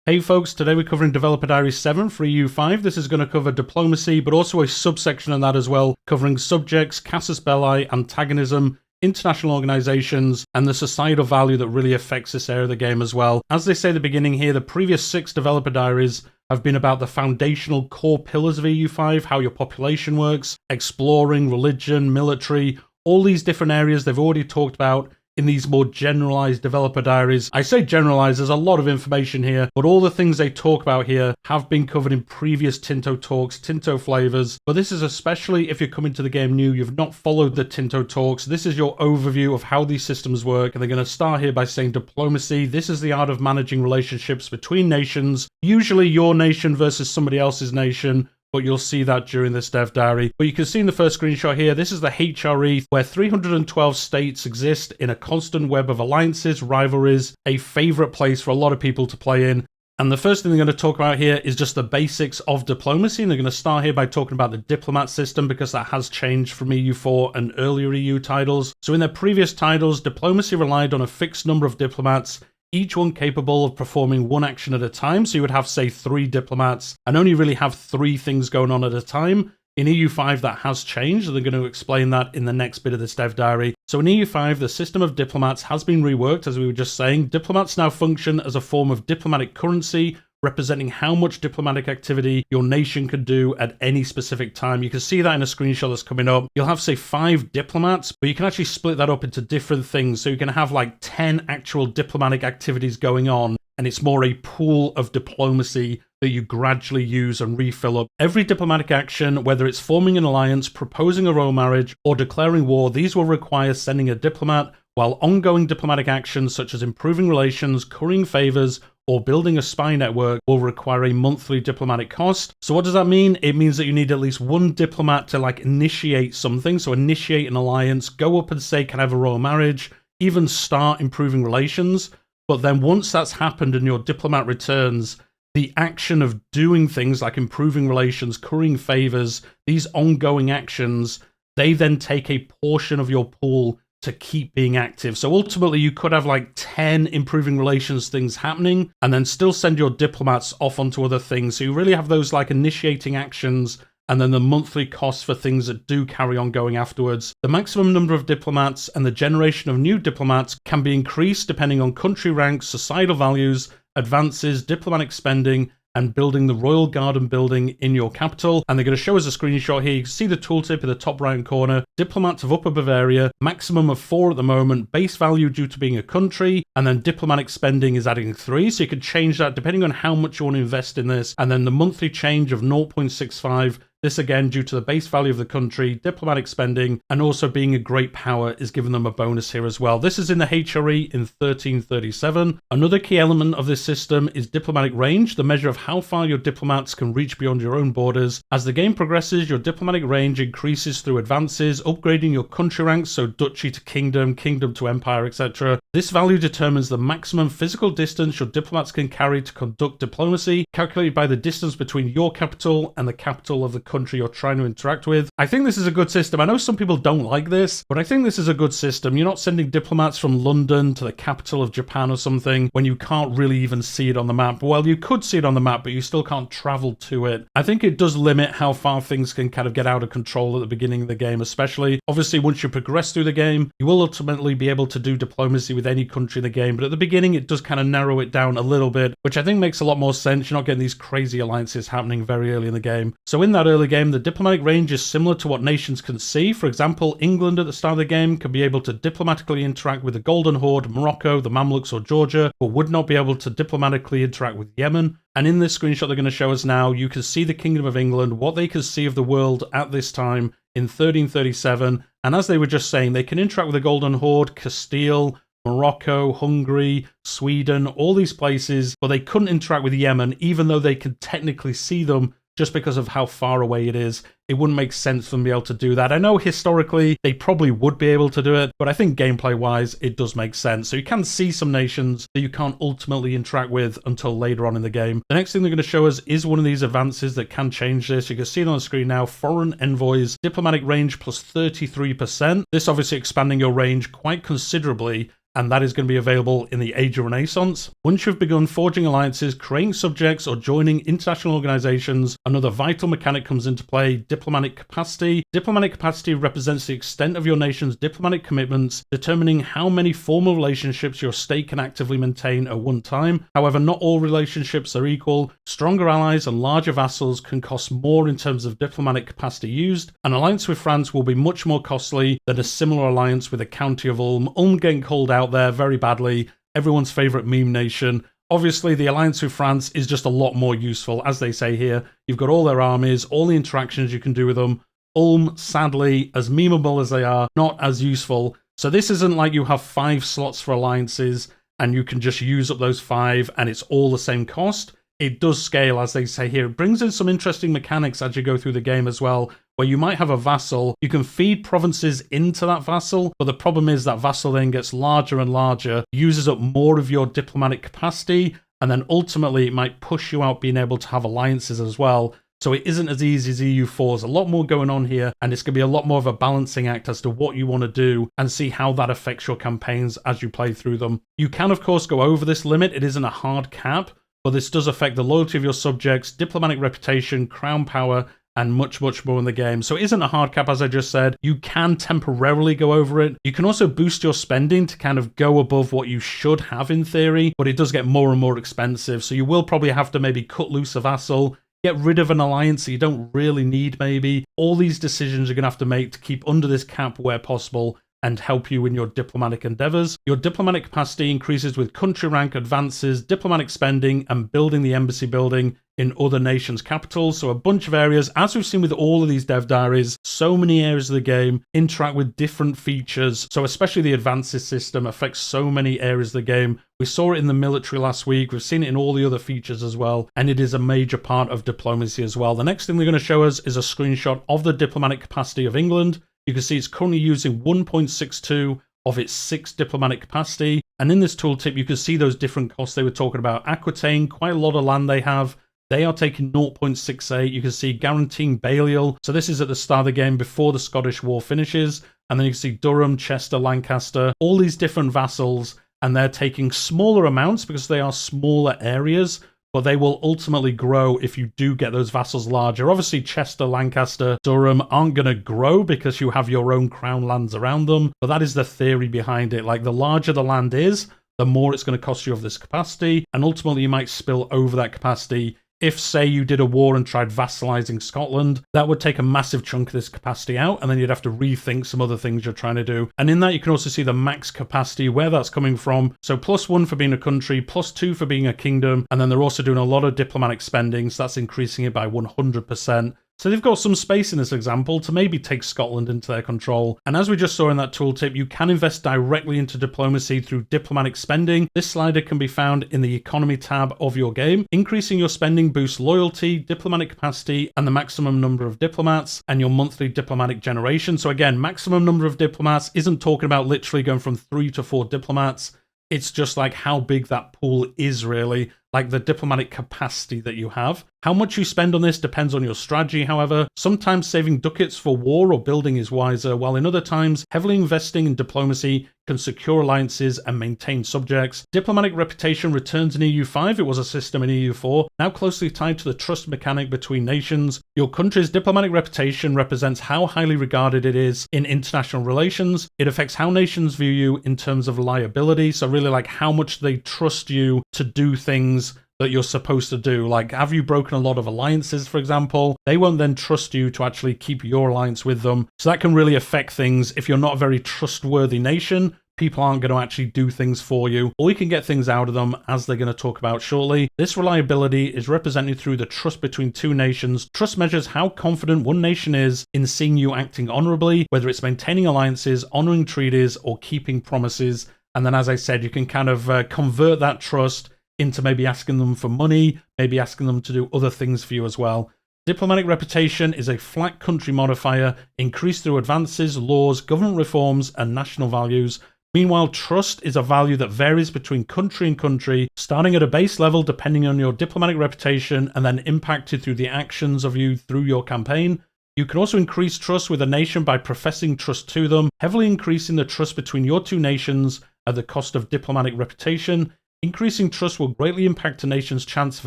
Hey folks, today we're covering Developer Diary 7 for EU5. This is going to cover diplomacy, but also a subsection on that as well, covering subjects, Casus Belli, Antagonism, international organizations, and the societal value that really affects this area of the game as well. As they say at the beginning here, the previous 6 Developer Diaries have been about the foundational core pillars of EU5, how your population works, exploring, religion, military, all these different areas they've already talked about in these more generalized developer diaries. I say generalized, there's a lot of information here, but all the things they talk about here have been covered in previous Tinto talks, Tinto flavors. But this is especially if you're coming to the game new, you've not followed the Tinto talks. This is your overview of how these systems work. And they're going to start here by saying diplomacy. This is the art of managing relationships between nations, usually your nation versus somebody else's nation. But you'll see that during this dev diary. But you can see in the first screenshot here, this is the HRE, where 312 states exist in a constant web of alliances, rivalries, a favorite place for a lot of people to play in. And the first thing they're going to talk about here is just the basics of diplomacy. And they're going to start here by talking about the diplomat system, because that has changed from EU4 and earlier EU titles. So in their previous titles, diplomacy relied on a fixed number of diplomats, each one capable of performing one action at a time. So you would have, say, 3 diplomats and only really have 3 things going on at a time. In EU5, that has changed, and they're going to explain that in the next bit of this dev diary. So in EU5, the system of diplomats has been reworked, as we were just saying. Diplomats now function as a form of diplomatic currency, representing how much diplomatic activity your nation could do at any specific time. You can see that in a screenshot that's coming up. You'll have, say, 5 diplomats, but you can actually split that up into different things. So you can have like 10 actual diplomatic activities going on, and it's more a pool of diplomacy that you gradually use and refill up. Every diplomatic action, whether it's forming an alliance, proposing a royal marriage, or declaring war, these will require sending a diplomat, while ongoing diplomatic actions such as improving relations, currying favors, or building a spy network will require a monthly diplomatic cost. So what does that mean? It means that you need at least 1 diplomat to initiate something. So initiate an alliance, go up and say, can I have a royal marriage, even start improving relations. But then once that's happened and your diplomat returns, the action of doing things like improving relations, currying favors, these ongoing actions, they then take a portion of your pool to keep being active. So ultimately you could have 10 improving relations things happening and then still send your diplomats off onto other things. So you really have those initiating actions and then the monthly costs for things that do carry on going afterwards. The maximum number of diplomats and the generation of new diplomats can be increased depending on country ranks, societal values, advances, diplomatic spending, and building the Royal Garden building in your capital. And they're going to show us a screenshot here. You can see the tooltip in the top right hand corner. Diplomats of Upper Bavaria, maximum of 4 at the moment, base value due to being a country, and then diplomatic spending is adding 3. So you could change that depending on how much you want to invest in this. And then the monthly change of 0.65. This again due to the base value of the country, diplomatic spending, and also being a great power is giving them a bonus here as well. This is in the HRE in 1337. Another key element of this system is diplomatic range, the measure of how far your diplomats can reach beyond your own borders. As the game progresses, your diplomatic range increases through advances, upgrading your country ranks, so duchy to kingdom, kingdom to empire, etc. This value determines the maximum physical distance your diplomats can carry to conduct diplomacy, calculated by the distance between your capital and the capital of the country you're trying to interact with. I think this is a good system. I know some people don't like this, but I think this is a good system. You're not sending diplomats from London to the capital of Japan or something when you can't really even see it on the map. Well, you could see it on the map, but you still can't travel to it. I think it does limit how far things can kind of get out of control at the beginning of the game, especially. Obviously, once you progress through the game, you will ultimately be able to do diplomacy with any country in the game, but at the beginning, it does kind of narrow it down a little bit, which I think makes a lot more sense. You're not getting these crazy alliances happening very early in the game. So in that early game, the diplomatic range is similar to what nations can see. For example, England at the start of the game can be able to diplomatically interact with the Golden Horde, Morocco, the Mamluks, or Georgia, but would not be able to diplomatically interact with Yemen. And in this screenshot they're going to show us now, you can see the Kingdom of England, what they can see of the world at this time in 1337. And as they were just saying, they can interact with the Golden Horde, Castile, Morocco, Hungary, Sweden, all these places, but they couldn't interact with Yemen, even though they could technically see them just because of how far away it is. It wouldn't make sense for them to be able to do that. I know historically they probably would be able to do it, but I think gameplay-wise it does make sense. So you can see some nations that you can't ultimately interact with until later on in the game. The next thing they're going to show us is one of these advances that can change this. You can see it on the screen now. Foreign envoys, diplomatic range plus 33%. This obviously expanding your range quite considerably. and that is going to be available in the Age of Renaissance. Once you've begun forging alliances, creating subjects, or joining international organizations, another vital mechanic comes into play: diplomatic capacity. Diplomatic capacity represents the extent of your nation's diplomatic commitments, determining how many formal relationships your state can actively maintain at one time. However, not all relationships are equal. Stronger allies and larger vassals can cost more in terms of diplomatic capacity used. An alliance with France will be much more costly than a similar alliance with the County of Ulm. Ulm getting called out there very badly, everyone's favourite meme nation. Obviously, the alliance with France is just a lot more useful, as they say here. You've got all their armies, all the interactions you can do with them. Ulm, sadly, as memeable as they are, not as useful. So this isn't like you have 5 slots for alliances and you can just use up those 5 and it's all the same cost. It does scale, as they say here. It brings in some interesting mechanics as you go through the game as well, where you might have a vassal, you can feed provinces into that vassal, but the problem is that vassal then gets larger and larger, uses up more of your diplomatic capacity, and then ultimately it might push you out being able to have alliances as well. So it isn't as easy as EU4. There's a lot more going on here, and it's going to be a lot more of a balancing act as to what you want to do and see how that affects your campaigns as you play through them. You can, of course, go over this limit. It isn't a hard cap, but this does affect the loyalty of your subjects, diplomatic reputation, crown power, and much, much more in the game. So it isn't a hard cap, as I just said. You can temporarily go over it. You can also boost your spending to kind of go above what you should have in theory, but it does get more and more expensive. So you will probably have to maybe cut loose a vassal, get rid of an alliance that you don't really need maybe. All these decisions you're going to have to make to keep under this cap where possible and help you in your diplomatic endeavors. Your diplomatic capacity increases with country rank advances, diplomatic spending, and building the embassy building in other nations' capitals. So a bunch of areas, as we've seen with all of these dev diaries, so many areas of the game interact with different features. So especially the advances system affects so many areas of the game. We saw it in the military last week. We've seen it in all the other features as well. And it is a major part of diplomacy as well. The next thing they're going to show us is a screenshot of the diplomatic capacity of England. You can see it's currently using 1.62 of its 6 diplomatic capacity. And in this tooltip, you can see those different costs they were talking about. Aquitaine, quite a lot of land they have. They are taking 0.68. You can see guaranteeing Balliol. So this is at the start of the game before the Scottish War finishes. And then you can see Durham, Chester, Lancaster, all these different vassals. And they're taking smaller amounts because they are smaller areas, but they will ultimately grow if you do get those vassals larger. Obviously, Chester, Lancaster, Durham aren't going to grow because you have your own crown lands around them, but that is the theory behind it. Like, the larger the land is, the more it's going to cost you of this capacity, and ultimately you might spill over that capacity. If, say, you did a war and tried vassalizing Scotland, that would take a massive chunk of this capacity out, and then you'd have to rethink some other things you're trying to do. And in that, you can also see the max capacity, where that's coming from. So +1 for being a country, +2 for being a kingdom, and then they're also doing a lot of diplomatic spending, so that's increasing it by 100%. So they've got some space in this example to maybe take Scotland into their control. And as we just saw in that tooltip, you can invest directly into diplomacy through diplomatic spending. This slider can be found in the economy tab of your game. Increasing your spending boosts loyalty, diplomatic capacity, and the maximum number of diplomats, and your monthly diplomatic generation. So again, maximum number of diplomats isn't talking about literally going from 3 to 4 diplomats. It's just like how big that pool is, really, like the diplomatic capacity that you have. How much you spend on this depends on your strategy, however. Sometimes saving ducats for war or building is wiser, while in other times, heavily investing in diplomacy can secure alliances and maintain subjects. Diplomatic reputation returns in EU5. It was a system in EU4, now closely tied to the trust mechanic between nations. Your country's diplomatic reputation represents how highly regarded it is in international relations. It affects how nations view you in terms of reliability, so really like how much they trust you to do things that you're supposed to do. Like, have you broken a lot of alliances, for example? They won't then trust you to actually keep your alliance with them. So that can really affect things. If you're not a very trustworthy nation, people aren't going to actually do things for you, or you can get things out of them, as they're going to talk about shortly. This reliability is represented through the trust between two nations. Trust measures how confident one nation is in seeing you acting honorably, whether it's maintaining alliances, honoring treaties, or keeping promises. And then, as I said, you can kind of convert that trust into maybe asking them for money, maybe asking them to do other things for you as well. Diplomatic reputation is a flat country modifier, increased through advances, laws, government reforms, and national values. Meanwhile, trust is a value that varies between country and country, starting at a base level depending on your diplomatic reputation, and then impacted through the actions of you through your campaign. You can also increase trust with a nation by professing trust to them, heavily increasing the trust between your two nations at the cost of diplomatic reputation. Increasing trust will greatly impact a nation's chance of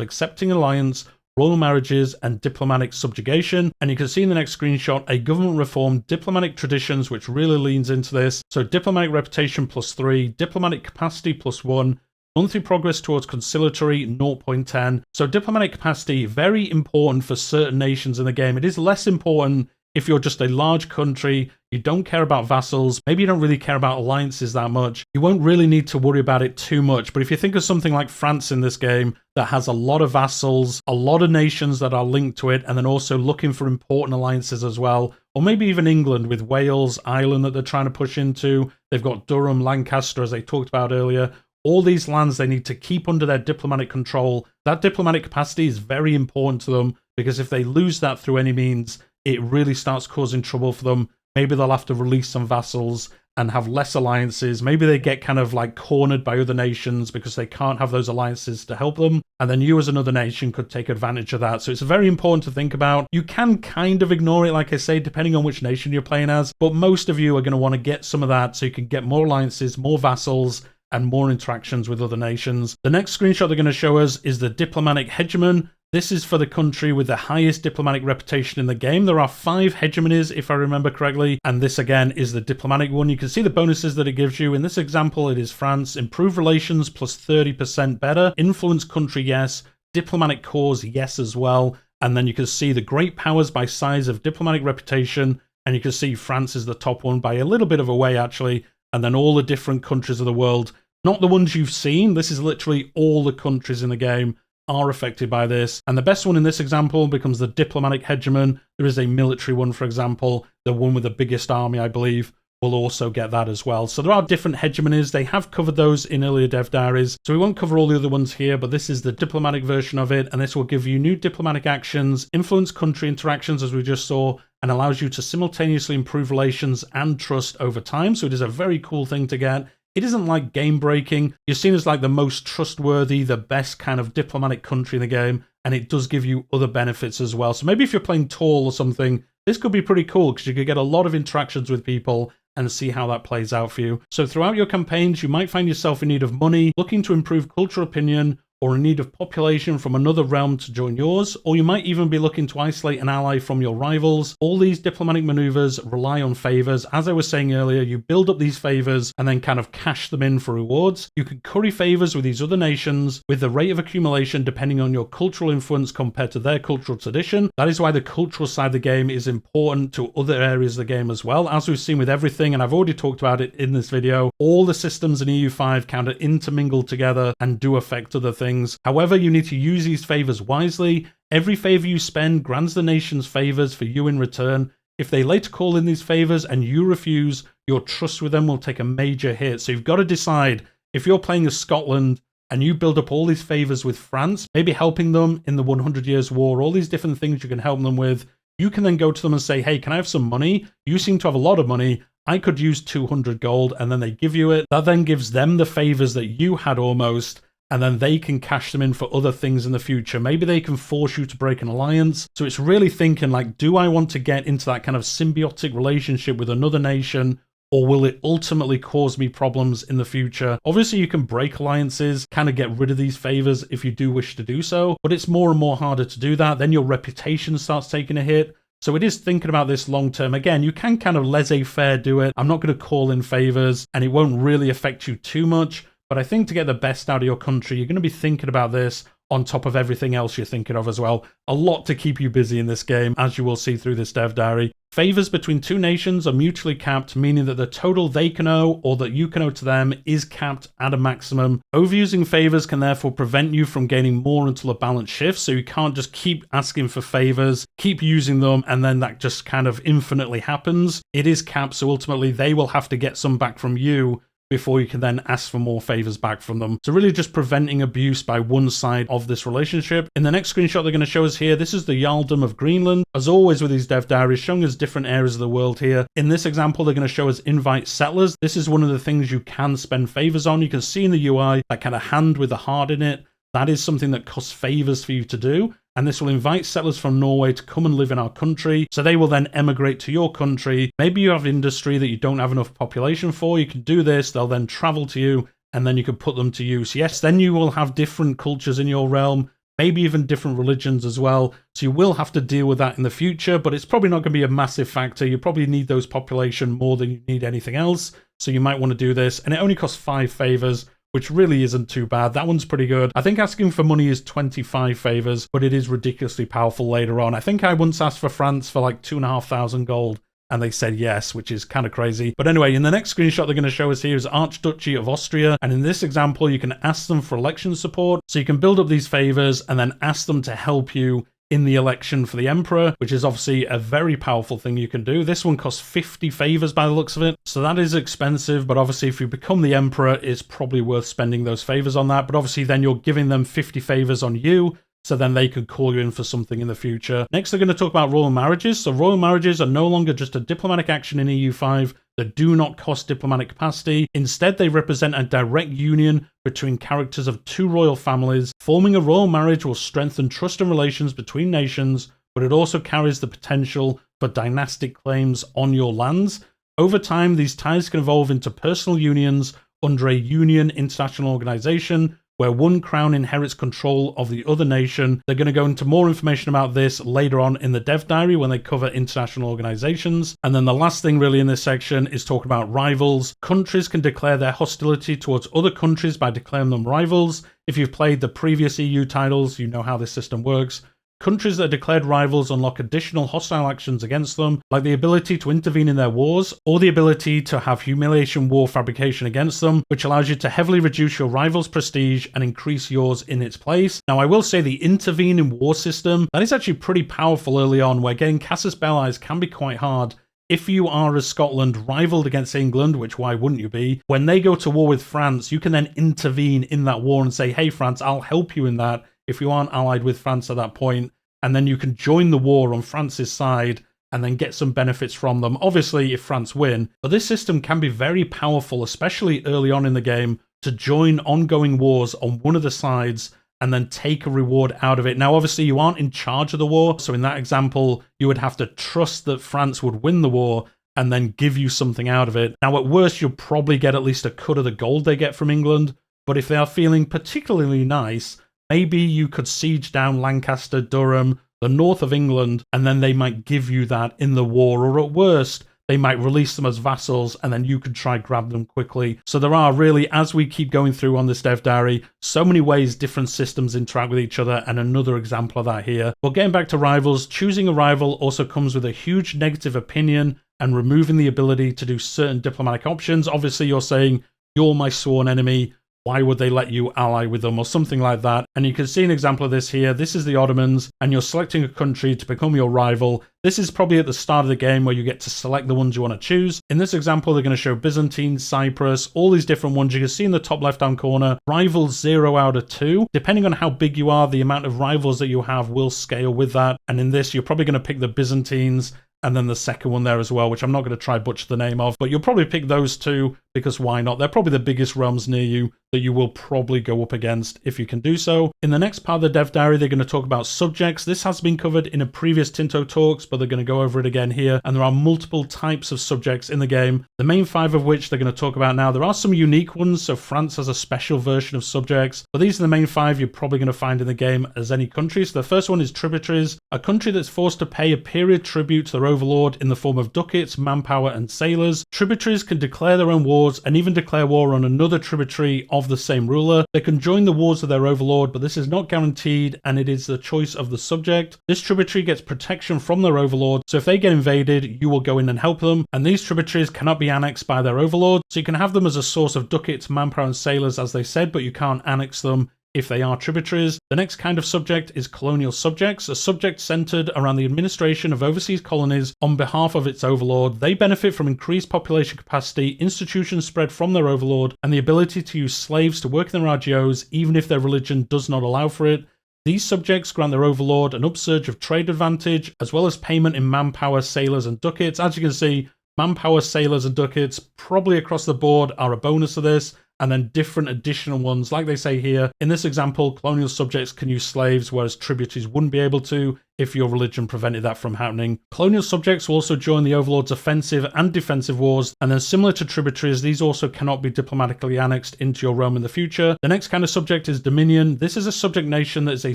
accepting alliance, royal marriages, and diplomatic subjugation. And you can see in the next screenshot a government reform, diplomatic traditions, which really leans into this. So diplomatic reputation +3, diplomatic capacity +1, monthly progress towards conciliatory 0.10. So diplomatic capacity, very important for certain nations in the game. It is less important if you're just a large country, you don't care about vassals, maybe you don't really care about alliances that much, you won't really need to worry about it too much. But if you think of something like France in this game that has a lot of vassals, a lot of nations that are linked to it, and then also looking for important alliances as well, or maybe even England with Wales, Ireland that they're trying to push into, they've got Durham, Lancaster, as they talked about earlier, all these lands they need to keep under their diplomatic control. That diplomatic capacity is very important to them, because if they lose that through any means, it really starts causing trouble for them. Maybe they'll have to release some vassals and have less alliances. Maybe they get kind of like cornered by other nations because they can't have those alliances to help them. And then you as another nation could take advantage of that. So it's very important to think about. You can kind of ignore it, like I say, depending on which nation you're playing as. But most of you are going to want to get some of that so you can get more alliances, more vassals, and more interactions with other nations. The next screenshot they're going to show us is the diplomatic hegemon. This is for the country with the highest diplomatic reputation in the game. There are 5 hegemonies, if I remember correctly, and this again is the diplomatic one. You can see the bonuses that it gives you. In this example, it is France. Improve relations plus 30% better. Influence country, yes. Diplomatic cause, yes as well. And then you can see the great powers by size of diplomatic reputation, and you can see France is the top one by a little bit of a way, actually. And then all the different countries of the world, not the ones you've seen. This is literally all the countries in the game are affected by this. And the best one in this example becomes the diplomatic hegemon. There is a military one, for example. The one with the biggest army, I believe, will also get that as well. So there are different hegemonies. They have covered those in earlier dev diaries. So we won't cover all the other ones here, but this is the diplomatic version of it. And this will give you new diplomatic actions, influence country interactions, as we just saw, and allows you to simultaneously improve relations and trust over time. So it is a very cool thing to get. It isn't like game breaking. You're seen as like the most trustworthy, the best kind of diplomatic country in the game, and it does give you other benefits as well. So maybe if you're playing tall or something, this could be pretty cool because you could get a lot of interactions with people and see how that plays out for you. So throughout your campaigns, you might find yourself in need of money, looking to improve cultural opinion, or in need of population from another realm to join yours, or you might even be looking to isolate an ally from your rivals. All these diplomatic maneuvers rely on favors. As I was saying earlier, you build up these favors and then kind of cash them in for rewards. You can curry favors with these other nations with the rate of accumulation depending on your cultural influence compared to their cultural tradition. That is why the cultural side of the game is important to other areas of the game as well. As we've seen with everything, and I've already talked about it in this video, all the systems in EU5 kind of intermingle together and do affect other things. However, you need to use these favors wisely. Every favor you spend grants the nation's favors for you in return. If they later call in these favors and you refuse, your trust with them will take a major hit. So you've got to decide, if you're playing as Scotland and you build up all these favors with France, maybe helping them in the 100 Years' War, all these different things you can help them with, you can then go to them and say, hey, can I have some money? You seem to have a lot of money. I could use 200 gold, and then they give you it. That then gives them the favors that you had almost, and then they can cash them in for other things in the future. Maybe they can force you to break an alliance. So it's really thinking like, do I want to get into that kind of symbiotic relationship with another nation, or will it ultimately cause me problems in the future? Obviously, you can break alliances, kind of get rid of these favors if you do wish to do so, but it's more and more harder to do that. Then your reputation starts taking a hit. So it is thinking about this long term. Again, you can kind of laissez-faire do it. I'm not going to call in favors, and it won't really affect you too much. But I think to get the best out of your country, you're going to be thinking about this on top of everything else you're thinking of as well. A lot to keep you busy in this game, as you will see through this dev diary. Favors between two nations are mutually capped, meaning that the total they can owe or that you can owe to them is capped at a maximum. Overusing favors can therefore prevent you from gaining more until a balance shifts, so you can't just keep asking for favors, keep using them, and then that just kind of infinitely happens. It is capped, so ultimately they will have to get some back from you before you can then ask for more favors back from them. So really just preventing abuse by one side of this relationship. In the next screenshot they're going to show us here, this is the Jarldom of Greenland. As always with these dev diaries, showing us different areas of the world here. In this example, they're going to show us invite settlers. This is one of the things you can spend favors on. You can see in the UI that kind of hand with the heart in it. That is something that costs favors for you to do. and this will invite settlers from Norway to come and live in our country. So they will then emigrate to your country. Maybe you have industry that you don't have enough population for. You can do this. They'll then travel to you, and then you can put them to use. Yes, then you will have different cultures in your realm, maybe even different religions as well. So you will have to deal with that in the future, but it's probably not going to be a massive factor. You probably need those population more than you need anything else. So you might want to do this. And it only costs 5 favors, which really isn't too bad. That one's pretty good. I think asking for money is 25 favors, but it is ridiculously powerful later on. I think I once asked for France for like 2,500 gold, and they said yes, which is kind of crazy. But anyway, in the next screenshot they're going to show us here is Archduchy of Austria. And in this example, you can ask them for election support. So you can build up these favors and then ask them to help you in the election for the emperor, which is obviously a very powerful thing you can do. This one costs 50 favors by the looks of it. So that is expensive, but obviously if you become the emperor, it's probably worth spending those favors on that. But obviously then you're giving them 50 favors on you, so then they could call you in for something in the future. Next, they're going to talk about royal marriages. So royal marriages are no longer just a diplomatic action in EU5 that do not cost diplomatic capacity. Instead, they represent a direct union between characters of 2 royal families. Forming a royal marriage will strengthen trust and relations between nations, but it also carries the potential for dynastic claims on your lands. Over time, these ties can evolve into personal unions under a union international organization, where one crown inherits control of the other nation. They're going to go into more information about this later on in the dev diary when they cover international organizations. And then the last thing really in this section is talking about rivals. Countries can declare their hostility towards other countries by declaring them rivals. If you've played the previous EU titles, you know how this system works. Countries that are declared rivals unlock additional hostile actions against them, like the ability to intervene in their wars, or the ability to have humiliation war fabrication against them, which allows you to heavily reduce your rival's prestige and increase yours in its place. Now, I will say the intervene in war system, that is actually pretty powerful early on, where getting Casus Belli can be quite hard. If you are, as Scotland, rivaled against England, which why wouldn't you be, when they go to war with France, you can then intervene in that war and say, hey, France, I'll help you in that, if you aren't allied with France at that point, and then you can join the war on France's side and then get some benefits from them, obviously if France win. But this system can be very powerful, especially early on in the game, to join ongoing wars on one of the sides and then take a reward out of it. Now, obviously, you aren't in charge of the war, so in that example, you would have to trust that France would win the war and then give you something out of it. Now, at worst, you'll probably get at least a cut of the gold they get from England, but if they are feeling particularly nice, maybe you could siege down Lancaster, Durham, the north of England, and then they might give you that in the war, or at worst, they might release them as vassals, and then you could try grab them quickly. So there are really, as we keep going through on this dev diary, so many ways different systems interact with each other, and another example of that here. But getting back to rivals, choosing a rival also comes with a huge negative opinion and removing the ability to do certain diplomatic options. Obviously, you're saying, you're my sworn enemy, why would they let you ally with them, or something like that. And you can see an example of this here. This is the Ottomans, and you're selecting a country to become your rival. This is probably at the start of the game where you get to select the ones you want to choose. In this example, they're going to show Byzantine, Cyprus, all these different ones. You can see in the top left-hand corner, rivals 0 out of 2. Depending on how big you are, the amount of rivals that you have will scale with that. And in this, you're probably going to pick the Byzantines, and then the second one there as well, which I'm not going to try butcher the name of, but you'll probably pick those two because why not? They're probably the biggest realms near you that you will probably go up against if you can do so. In the next part of the dev diary, they're going to talk about subjects. This has been covered in a previous Tinto Talks, but they're going to go over it again here. And there are multiple types of subjects in the game, the main 5 of which they're going to talk about now. There are some unique ones, so France has a special version of subjects, but these are the main 5 you're probably going to find in the game as any country. So the first one is tributaries, a country that's forced to pay a period tribute to their overlord in the form of ducats, manpower, and sailors. Tributaries can declare their own wars and even declare war on another tributary of the same ruler. They can join the wars of their overlord, but this is not guaranteed, and it is the choice of the subject. This tributary gets protection from their overlord, so if they get invaded, you will go in and help them, and these tributaries cannot be annexed by their overlord, so you can have them as a source of ducats, manpower, and sailors, as they said, but you can't annex them if they are tributaries. The next kind of subject is colonial subjects, a subject centered around the administration of overseas colonies on behalf of its overlord. They benefit from increased population capacity, institutions spread from their overlord, and the ability to use slaves to work in their RGOs even if their religion does not allow for it. These subjects grant their overlord an upsurge of trade advantage, as well as payment in manpower, sailors, and ducats. As you can see, manpower, sailors, and ducats probably across the board are a bonus to this, and then different additional ones. Like they say here, in this example, colonial subjects can use slaves, whereas tributaries wouldn't be able to if your religion prevented that from happening. Colonial subjects will also join the overlord's offensive and defensive wars, and then similar to tributaries, these also cannot be diplomatically annexed into your realm in the future. The next kind of subject is dominion. This is a subject nation that is a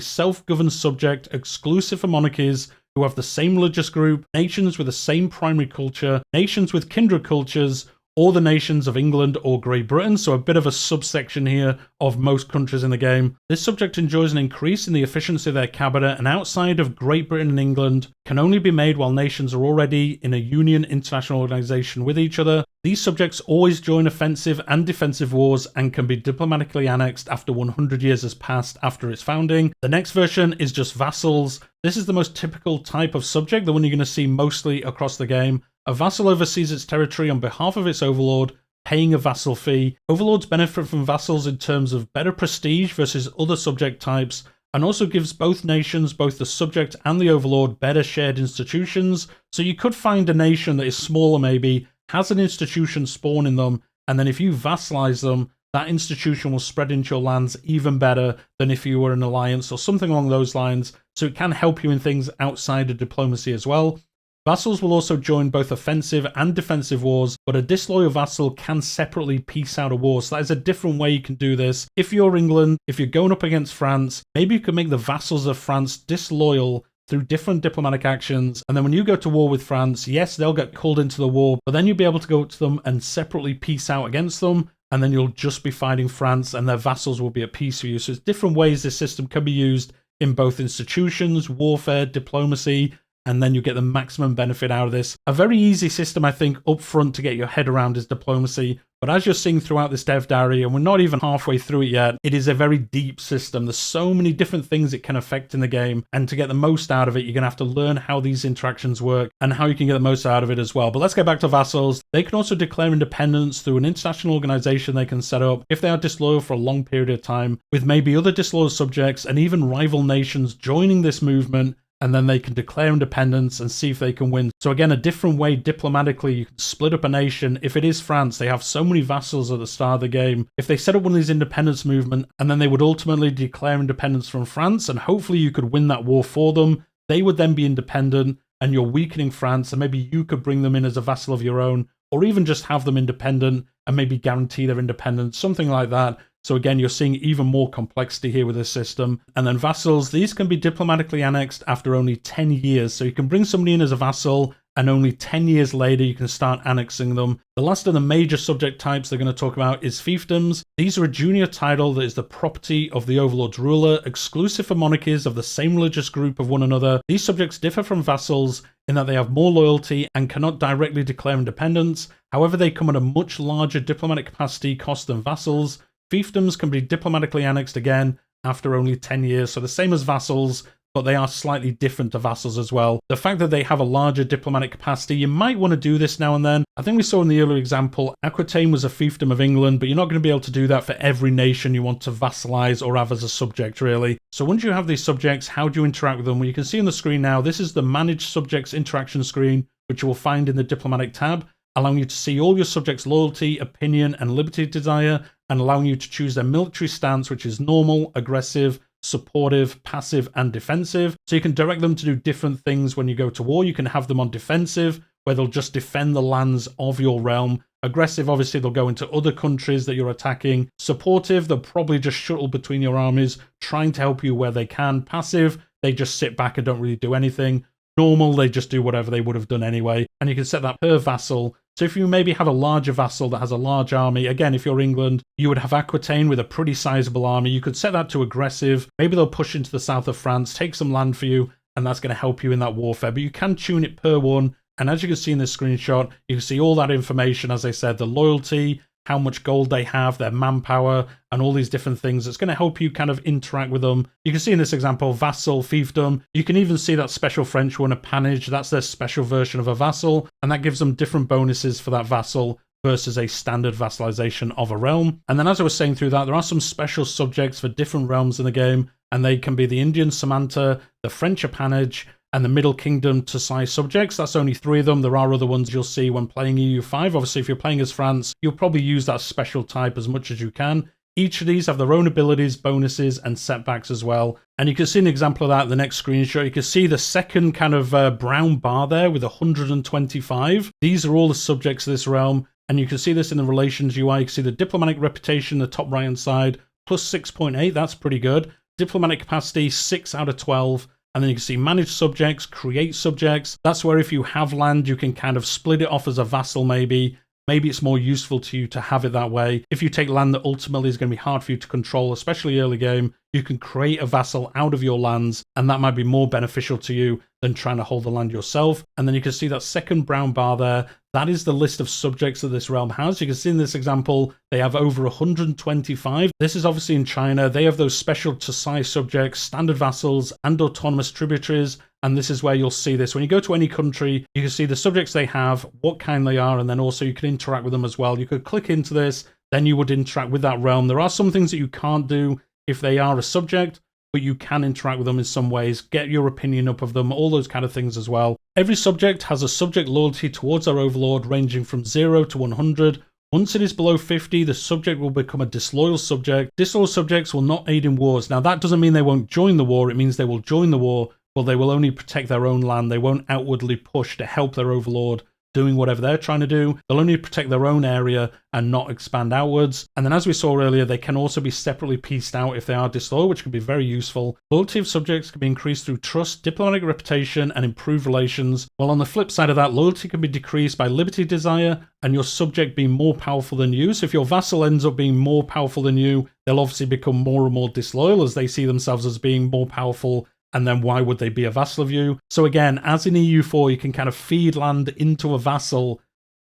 self-governed subject exclusive for monarchies who have the same religious group, nations with the same primary culture, nations with kindred cultures, or the nations of England or Great Britain, so a bit of a subsection here of most countries in the game. This subject enjoys an increase in the efficiency of their cabinet, and outside of Great Britain and England can only be made while nations are already in a union international organisation with each other. These subjects always join offensive and defensive wars and can be diplomatically annexed after 100 years has passed after its founding. The next version is just vassals. This is the most typical type of subject, the one you're going to see mostly across the game. A vassal oversees its territory on behalf of its overlord, paying a vassal fee. Overlords benefit from vassals in terms of better prestige versus other subject types, and also gives both nations, both the subject and the overlord, better shared institutions. So you could find a nation that is smaller maybe, has an institution spawn in them, and then if you vassalize them, that institution will spread into your lands even better than if you were an alliance or something along those lines. So it can help you in things outside of diplomacy as well. Vassals will also join both offensive and defensive wars, but a disloyal vassal can separately peace out a war. So that is a different way you can do this. If you're England, if you're going up against France, maybe you could make the vassals of France disloyal through different diplomatic actions, and then when you go to war with France, yes, they'll get called into the war, but then you'll be able to go to them and separately peace out against them, and then you'll just be fighting France and their vassals will be at peace with you. So it's different ways this system can be used in both institutions, warfare, diplomacy, and then you get the maximum benefit out of this. A very easy system, I think, up front to get your head around is diplomacy. But as you're seeing throughout this dev diary, and we're not even halfway through it yet, it is a very deep system. There's so many different things it can affect in the game. And to get the most out of it, you're going to have to learn how these interactions work and how you can get the most out of it as well. But let's get back to vassals. They can also declare independence through an international organization they can set up if they are disloyal for a long period of time, with maybe other disloyal subjects and even rival nations joining this movement, and then they can declare independence and see if they can win. So again, a different way diplomatically, you can split up a nation. If it is France, they have so many vassals at the start of the game. If they set up one of these independence movement, and then they would ultimately declare independence from France, and hopefully you could win that war for them, they would then be independent, and you're weakening France, and maybe you could bring them in as a vassal of your own, or even just have them independent and maybe guarantee their independence, something like that. So again, you're seeing even more complexity here with this system. And then vassals, these can be diplomatically annexed after only 10 years. So you can bring somebody in as a vassal, and only 10 years later you can start annexing them. The last of the major subject types they're going to talk about is fiefdoms. These are a junior title that is the property of the overlord's ruler, exclusive for monarchies of the same religious group of one another. These subjects differ from vassals in that they have more loyalty and cannot directly declare independence. However, they come at a much larger diplomatic capacity cost than vassals. Fiefdoms can be diplomatically annexed again after only 10 years, so the same as vassals, but they are slightly different to vassals as well. The fact that they have a larger diplomatic capacity, you might want to do this now and then. I think we saw in the earlier example, Aquitaine was a fiefdom of England, but you're not going to be able to do that for every nation you want to vassalize or have as a subject, really. So once you have these subjects, how do you interact with them? Well, you can see on the screen now, this is the Manage Subjects interaction screen, which you will find in the Diplomatic tab, allowing you to see all your subjects' loyalty, opinion, and liberty desire, and allowing you to choose their military stance, which is normal, aggressive, supportive, passive, and defensive. So you can direct them to do different things when you go to war. You can have them on defensive, where they'll just defend the lands of your realm. Aggressive, obviously, they'll go into other countries that you're attacking. Supportive, they'll probably just shuttle between your armies, trying to help you where they can. Passive, they just sit back and don't really do anything. Normal, they just do whatever they would have done anyway. And you can set that per vassal. So if you maybe have a larger vassal that has a large army, again, if you're England, you would have Aquitaine with a pretty sizable army. You could set that to aggressive. Maybe they'll push into the south of France, take some land for you, and that's going to help you in that warfare. But you can tune it per one. And as you can see in this screenshot, you can see all that information, as I said, the loyalty, how much gold they have, their manpower, and all these different things. It's going to help you kind of interact with them. You can see in this example, vassal, fiefdom. You can even see that special French one, a panage. That's their special version of a vassal, and that gives them different bonuses for that vassal versus a standard vassalization of a realm. And then as I was saying through that, there are some special subjects for different realms in the game, and they can be the Indian Samanta, the French appanage, and the Middle Kingdom to size subjects. That's only 3 of them. There are other ones you'll see when playing EU5. Obviously, if you're playing as France, you'll probably use that special type as much as you can. Each of these have their own abilities, bonuses, and setbacks as well. And you can see an example of that in the next screenshot. You can see the second kind of brown bar there with 125. These are all the subjects of this realm. And you can see this in the relations UI. You can see the diplomatic reputation, the top right-hand side, plus 6.8. That's pretty good. Diplomatic capacity, 6 out of 12. And then you can see manage subjects, create subjects. That's where if you have land, you can kind of split it off as a vassal maybe. Maybe it's more useful to you to have it that way. If you take land that ultimately is going to be hard for you to control, especially early game, you can create a vassal out of your lands, and that might be more beneficial to you than trying to hold the land yourself. And then you can see that second brown bar there. That is the list of subjects that this realm has. You can see in this example, they have over 125. This is obviously in China. They have those special to size subjects, standard vassals, and autonomous tributaries. And this is where you'll see this. When you go to any country, you can see the subjects they have, what kind they are, and then also you can interact with them as well. You could click into this, then you would interact with that realm. There are some things that you can't do if they are a subject, but you can interact with them in some ways, get your opinion up of them, all those kind of things as well. Every subject has a subject loyalty towards their overlord ranging from 0 to 100. Once it is below 50, the subject will become a disloyal subject. Disloyal subjects will not aid in wars. Now that doesn't mean they won't join the war, it means they will join the war, but they will only protect their own land. They won't outwardly push to help their overlord doing whatever they're trying to do. They'll only protect their own area and not expand outwards. And then as we saw earlier, they can also be separately pieced out if they are disloyal, which can be very useful. Loyalty of subjects can be increased through trust, diplomatic reputation, and improved relations. While on the flip side of that, loyalty can be decreased by liberty desire and your subject being more powerful than you. So if your vassal ends up being more powerful than you, they'll obviously become more and more disloyal as they see themselves as being more powerful. And then why would they be a vassal of you? So again, as in EU4, you can kind of feed land into a vassal,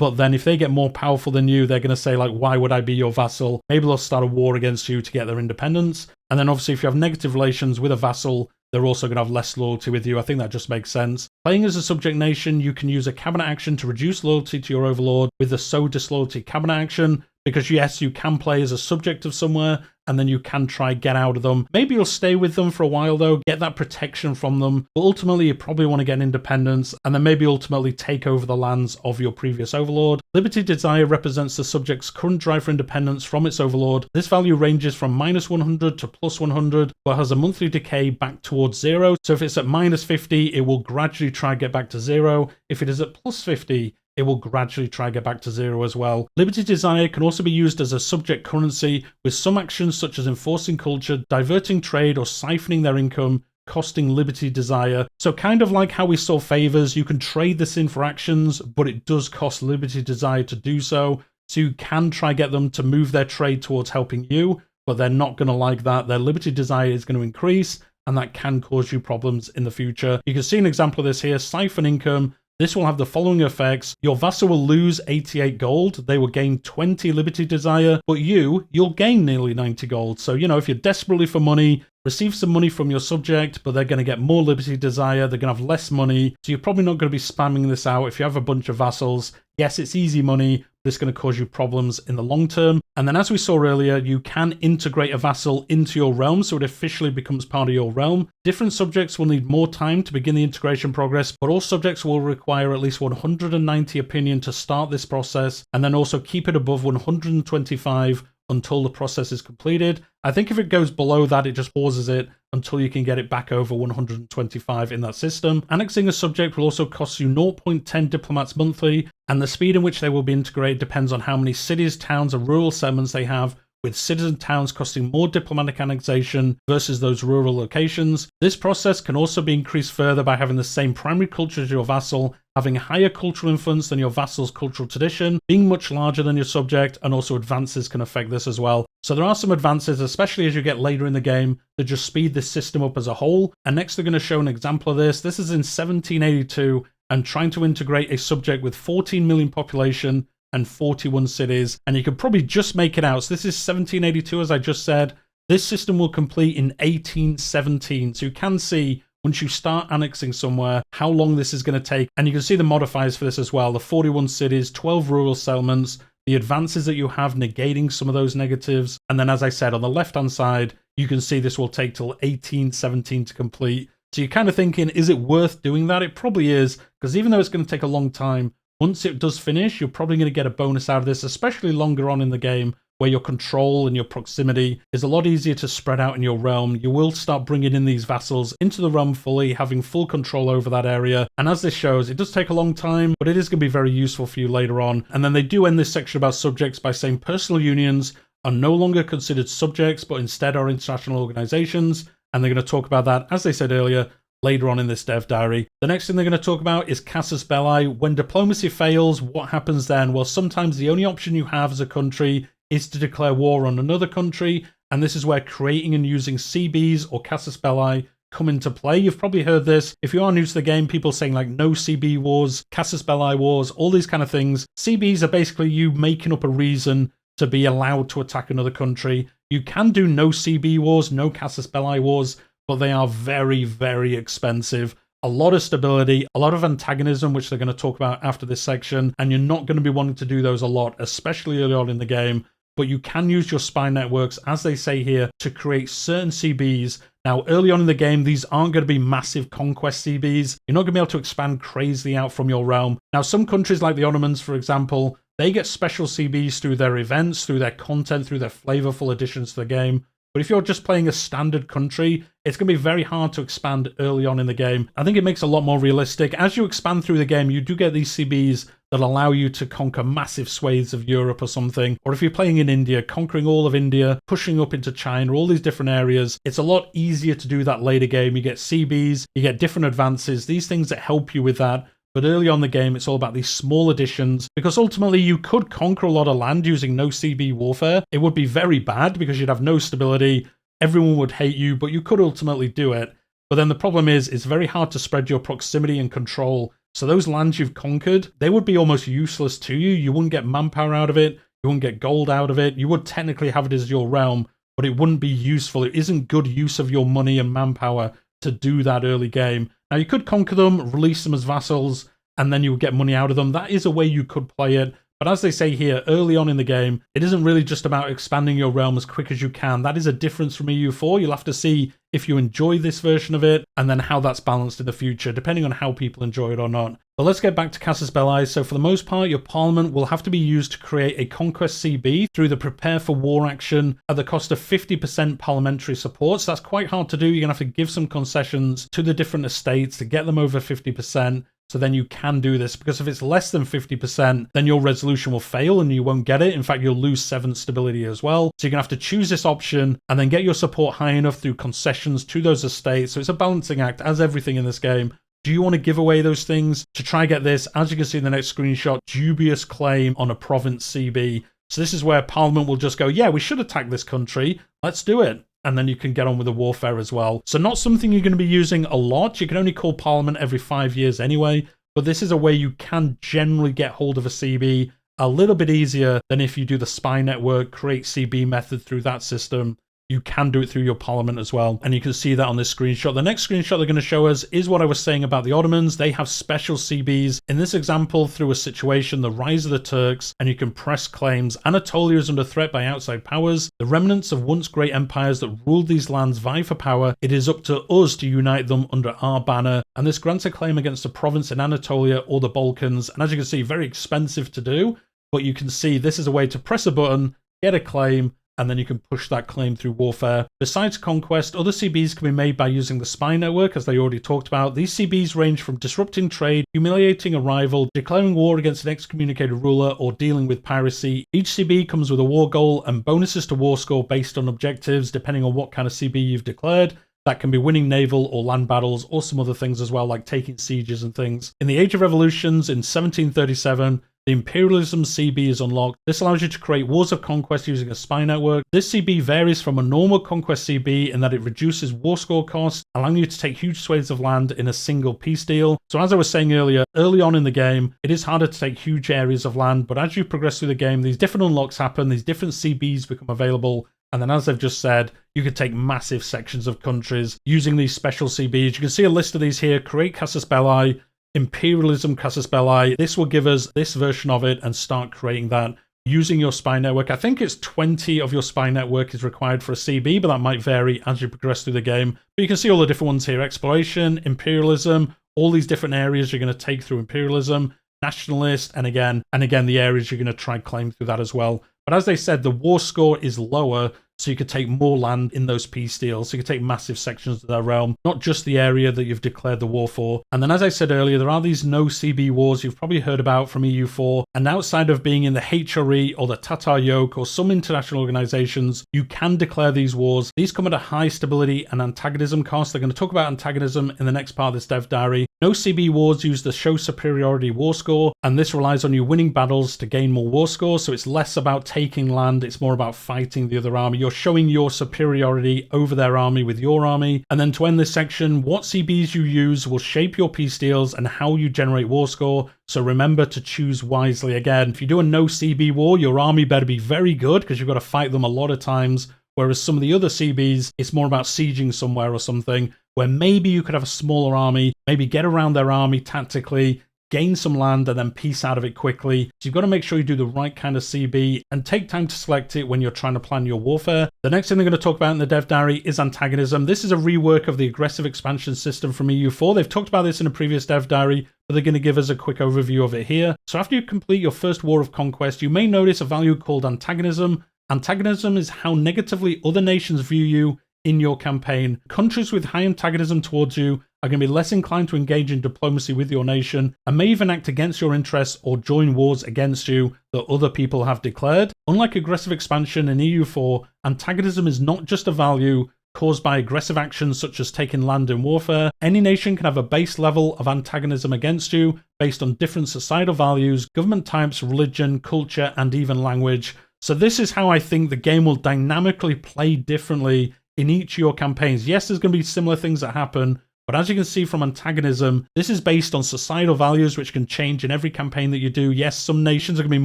but then if they get more powerful than you, they're going to say like, why would I be your vassal? Maybe they'll start a war against you to get their independence. And then obviously if you have negative relations with a vassal, they're also going to have less loyalty with you. I think that just makes sense. Playing as a subject nation, you can use a cabinet action to reduce loyalty to your overlord with the sow disloyalty cabinet action. Because yes, you can play as a subject of somewhere, and then you can try get out of them. Maybe you'll stay with them for a while though, get that protection from them, but ultimately you probably want to get independence, and then maybe ultimately take over the lands of your previous overlord. Liberty desire represents the subject's current drive for independence from its overlord. This value ranges from -100 to +100, but has a monthly decay back towards 0. So if it's at -50, it will gradually try get back to 0. If it is at +50, it will gradually try to get back to 0 as well. Liberty desire can also be used as a subject currency, with some actions such as enforcing culture, diverting trade, or siphoning their income, costing liberty desire. So kind of like how we saw favors, you can trade this in for actions, but it does cost liberty desire to do so. So you can try get them to move their trade towards helping you, but they're not going to like that. Their liberty desire is going to increase, and that can cause you problems in the future. You can see an example of this here, siphon income. This will have the following effects. Your vassal will lose 88 gold. They will gain 20 liberty desire, but you'll gain nearly 90 gold. So, you know, if you're desperately for money, receive some money from your subject, but they're going to get more liberty desire. They're going to have less money. So you're probably not going to be spamming this out. If you have a bunch of vassals, yes, it's easy money, but it's going to cause you problems in the long term. And then as we saw earlier, you can integrate a vassal into your realm, so it officially becomes part of your realm. Different subjects will need more time to begin the integration progress, but all subjects will require at least 190 opinion to start this process, and then also keep it above 125 until the process is completed. I think if it goes below that, it just pauses it until you can get it back over 125 in that system. Annexing a subject will also cost you 0.10 diplomats monthly, and the speed in which they will be integrated depends on how many cities, towns, and rural settlements they have, with citizen towns costing more diplomatic annexation versus those rural locations. This process can also be increased further by having the same primary culture as your vassal, having a higher cultural influence than your vassal's cultural tradition, being much larger than your subject, and also advances can affect this as well. So there are some advances, especially as you get later in the game, that just speed this system up as a whole. And next they're going to show an example of this. This is in 1782, and trying to integrate a subject with 14 million population and 41 cities, and you can probably just make it out. So this is 1782, as I just said. This system will complete in 1817, so you can see once you start annexing somewhere how long this is going to take, and you can see the modifiers for this as well. The 41 cities, 12 rural settlements, the advances that you have negating some of those negatives, and then as I said on the left hand side you can see this will take till 1817 to complete. So you're kind of thinking, is it worth doing that? It probably is, because even though it's going to take a long time, once it does finish, you're probably going to get a bonus out of this, especially longer on in the game, where your control and your proximity is a lot easier to spread out in your realm. You will start bringing in these vassals into the realm fully, having full control over that area. And as this shows, it does take a long time, but it is going to be very useful for you later on. And then they do end this section about subjects by saying personal unions are no longer considered subjects, but instead are international organizations. And they're going to talk about that, as they said earlier, later on in this dev diary. The next thing they're going to talk about is Casus Belli. When diplomacy fails, what happens then? Well, sometimes the only option you have as a country is to declare war on another country, and this is where creating and using CBs or Casus Belli come into play. You've probably heard this. If you are new to the game, people saying like no CB wars, Casus Belli wars, all these kind of things. CBs are basically you making up a reason to be allowed to attack another country. You can do no CB wars, no Casus Belli wars, but they are very, very expensive. A lot of stability, a lot of antagonism, which they're going to talk about after this section, and you're not going to be wanting to do those a lot, especially early on in the game. But you can use your spy networks, as they say here, to create certain CBs. Now, early on in the game, these aren't going to be massive conquest CBs. You're not going to be able to expand crazily out from your realm. Now, some countries like the Ottomans, for example, they get special CBs through their events, through their content, through their flavorful additions to the game. But if you're just playing a standard country, it's going to be very hard to expand early on in the game. I think it makes it a lot more realistic. As you expand through the game, you do get these CBs that allow you to conquer massive swathes of Europe or something. Or if you're playing in India, conquering all of India, pushing up into China, all these different areas, it's a lot easier to do that later game. You get CBs, you get different advances, these things that help you with that. But early on in the game, it's all about these small additions, because ultimately you could conquer a lot of land using no CB warfare. It would be very bad because you'd have no stability, everyone would hate you, but you could ultimately do it. But then the problem is, it's very hard to spread your proximity and control. So those lands you've conquered, they would be almost useless to you. You wouldn't get manpower out of it, you wouldn't get gold out of it. You would technically have it as your realm, but it wouldn't be useful. It isn't good use of your money and manpower to do that early game. Now, you could conquer them, release them as vassals, and then you would get money out of them. That is a way you could play it. But as they say here, early on in the game, it isn't really just about expanding your realm as quick as you can. That is a difference from EU4. You'll have to see if you enjoy this version of it, and then how that's balanced in the future, depending on how people enjoy it or not. But let's get back to Casus Belli. So for the most part, your parliament will have to be used to create a conquest CB through the prepare for war action at the cost of 50% parliamentary support. So that's quite hard to do. You're going to have to give some concessions to the different estates to get them over 50%. So then you can do this, because if it's less than 50%, then your resolution will fail and you won't get it. In fact, you'll lose 7 stability as well. So you're going to have to choose this option and then get your support high enough through concessions to those estates. So it's a balancing act, as everything in this game. Do you want to give away those things to try get this, as you can see in the next screenshot, dubious claim on a province CB? So this is where Parliament will just go, yeah, we should attack this country. Let's do it. And then you can get on with the warfare as well. So not something you're going to be using a lot. You can only call Parliament every 5 years anyway. But this is a way you can generally get hold of a CB a little bit easier than if you do the spy network, create CB method through that system. You can do it through your parliament as well. And you can see that on this screenshot. The next screenshot they're going to show us is what I was saying about the Ottomans. They have special CBs. In this example, through a situation, the rise of the Turks, and you can press claims. Anatolia is under threat by outside powers. The remnants of once great empires that ruled these lands vie for power. It is up to us to unite them under our banner. And this grants a claim against a province in Anatolia or the Balkans. And as you can see, very expensive to do. But you can see this is a way to press a button, get a claim, and then you can push that claim through warfare. Besides conquest, other CBs can be made by using the spy network, as they already talked about. These CBs range from disrupting trade, humiliating a rival, declaring war against an excommunicated ruler, or dealing with piracy. Each CB comes with a war goal and bonuses to war score based on objectives, depending on what kind of CB you've declared. That can be winning naval or land battles, or some other things as well, like taking sieges and things. In the Age of Revolutions in 1737, the Imperialism CB is unlocked. This allows you to create wars of conquest using a spy network. This CB varies from a normal conquest CB in that it reduces war score costs, allowing you to take huge swathes of land in a single peace deal. So as I was saying earlier, early on in the game, it is harder to take huge areas of land, but as you progress through the game, these different unlocks happen, these different CBs become available, and then as I've just said, you can take massive sections of countries using these special CBs. You can see a list of these here. Create Casus Belli, Imperialism Casus Belli. This will give us this version of it and start creating that using your spy network. I think it's 20 of your spy network is required for a CB, but that might vary as you progress through the game. But you can see all the different ones here: exploration, imperialism, all these different areas you're going to take through imperialism, nationalist, and again the areas you're going to try claim through that as well. But as they said, the war score is lower, so you could take more land in those peace deals. So you could take massive sections of their realm, not just the area that you've declared the war for. And then, as I said earlier, there are these no CB wars you've probably heard about from EU4. And outside of being in the HRE or the Tatar Yoke or some international organizations, you can declare these wars. These come at a high stability and antagonism cost. They're going to talk about antagonism in the next part of this dev diary. No CB wars use the show superiority war score, and this relies on you winning battles to gain more war score. So it's less about taking land, it's more about fighting the other army. You're showing your superiority over their army with your army. And then to end this section, what CBs you use will shape your peace deals and how you generate war score. So remember to choose wisely. Again, if you do a no CB war, your army better be very good because you've got to fight them a lot of times. Whereas some of the other CBs, it's more about sieging somewhere or something, where maybe you could have a smaller army, maybe get around their army tactically, gain some land, and then peace out of it quickly. So you've got to make sure you do the right kind of CB and take time to select it when you're trying to plan your warfare. The next thing they're going to talk about in the dev diary is antagonism. This is a rework of the aggressive expansion system from EU4. They've talked about this in a previous dev diary, but they're going to give us a quick overview of it here. So after you complete your first war of conquest, you may notice a value called antagonism. Antagonism is how negatively other nations view you in your campaign. Countries with high antagonism towards you are going to be less inclined to engage in diplomacy with your nation and may even act against your interests or join wars against you that other people have declared. Unlike aggressive expansion in EU4, antagonism is not just a value caused by aggressive actions such as taking land in warfare. Any nation can have a base level of antagonism against you based on different societal values, government types, religion, culture, and even language. So this is how I think the game will dynamically play differently in each of your campaigns. Yes, there's going to be similar things that happen, but as you can see from antagonism, this is based on societal values which can change in every campaign that you do. Yes, some nations are going to be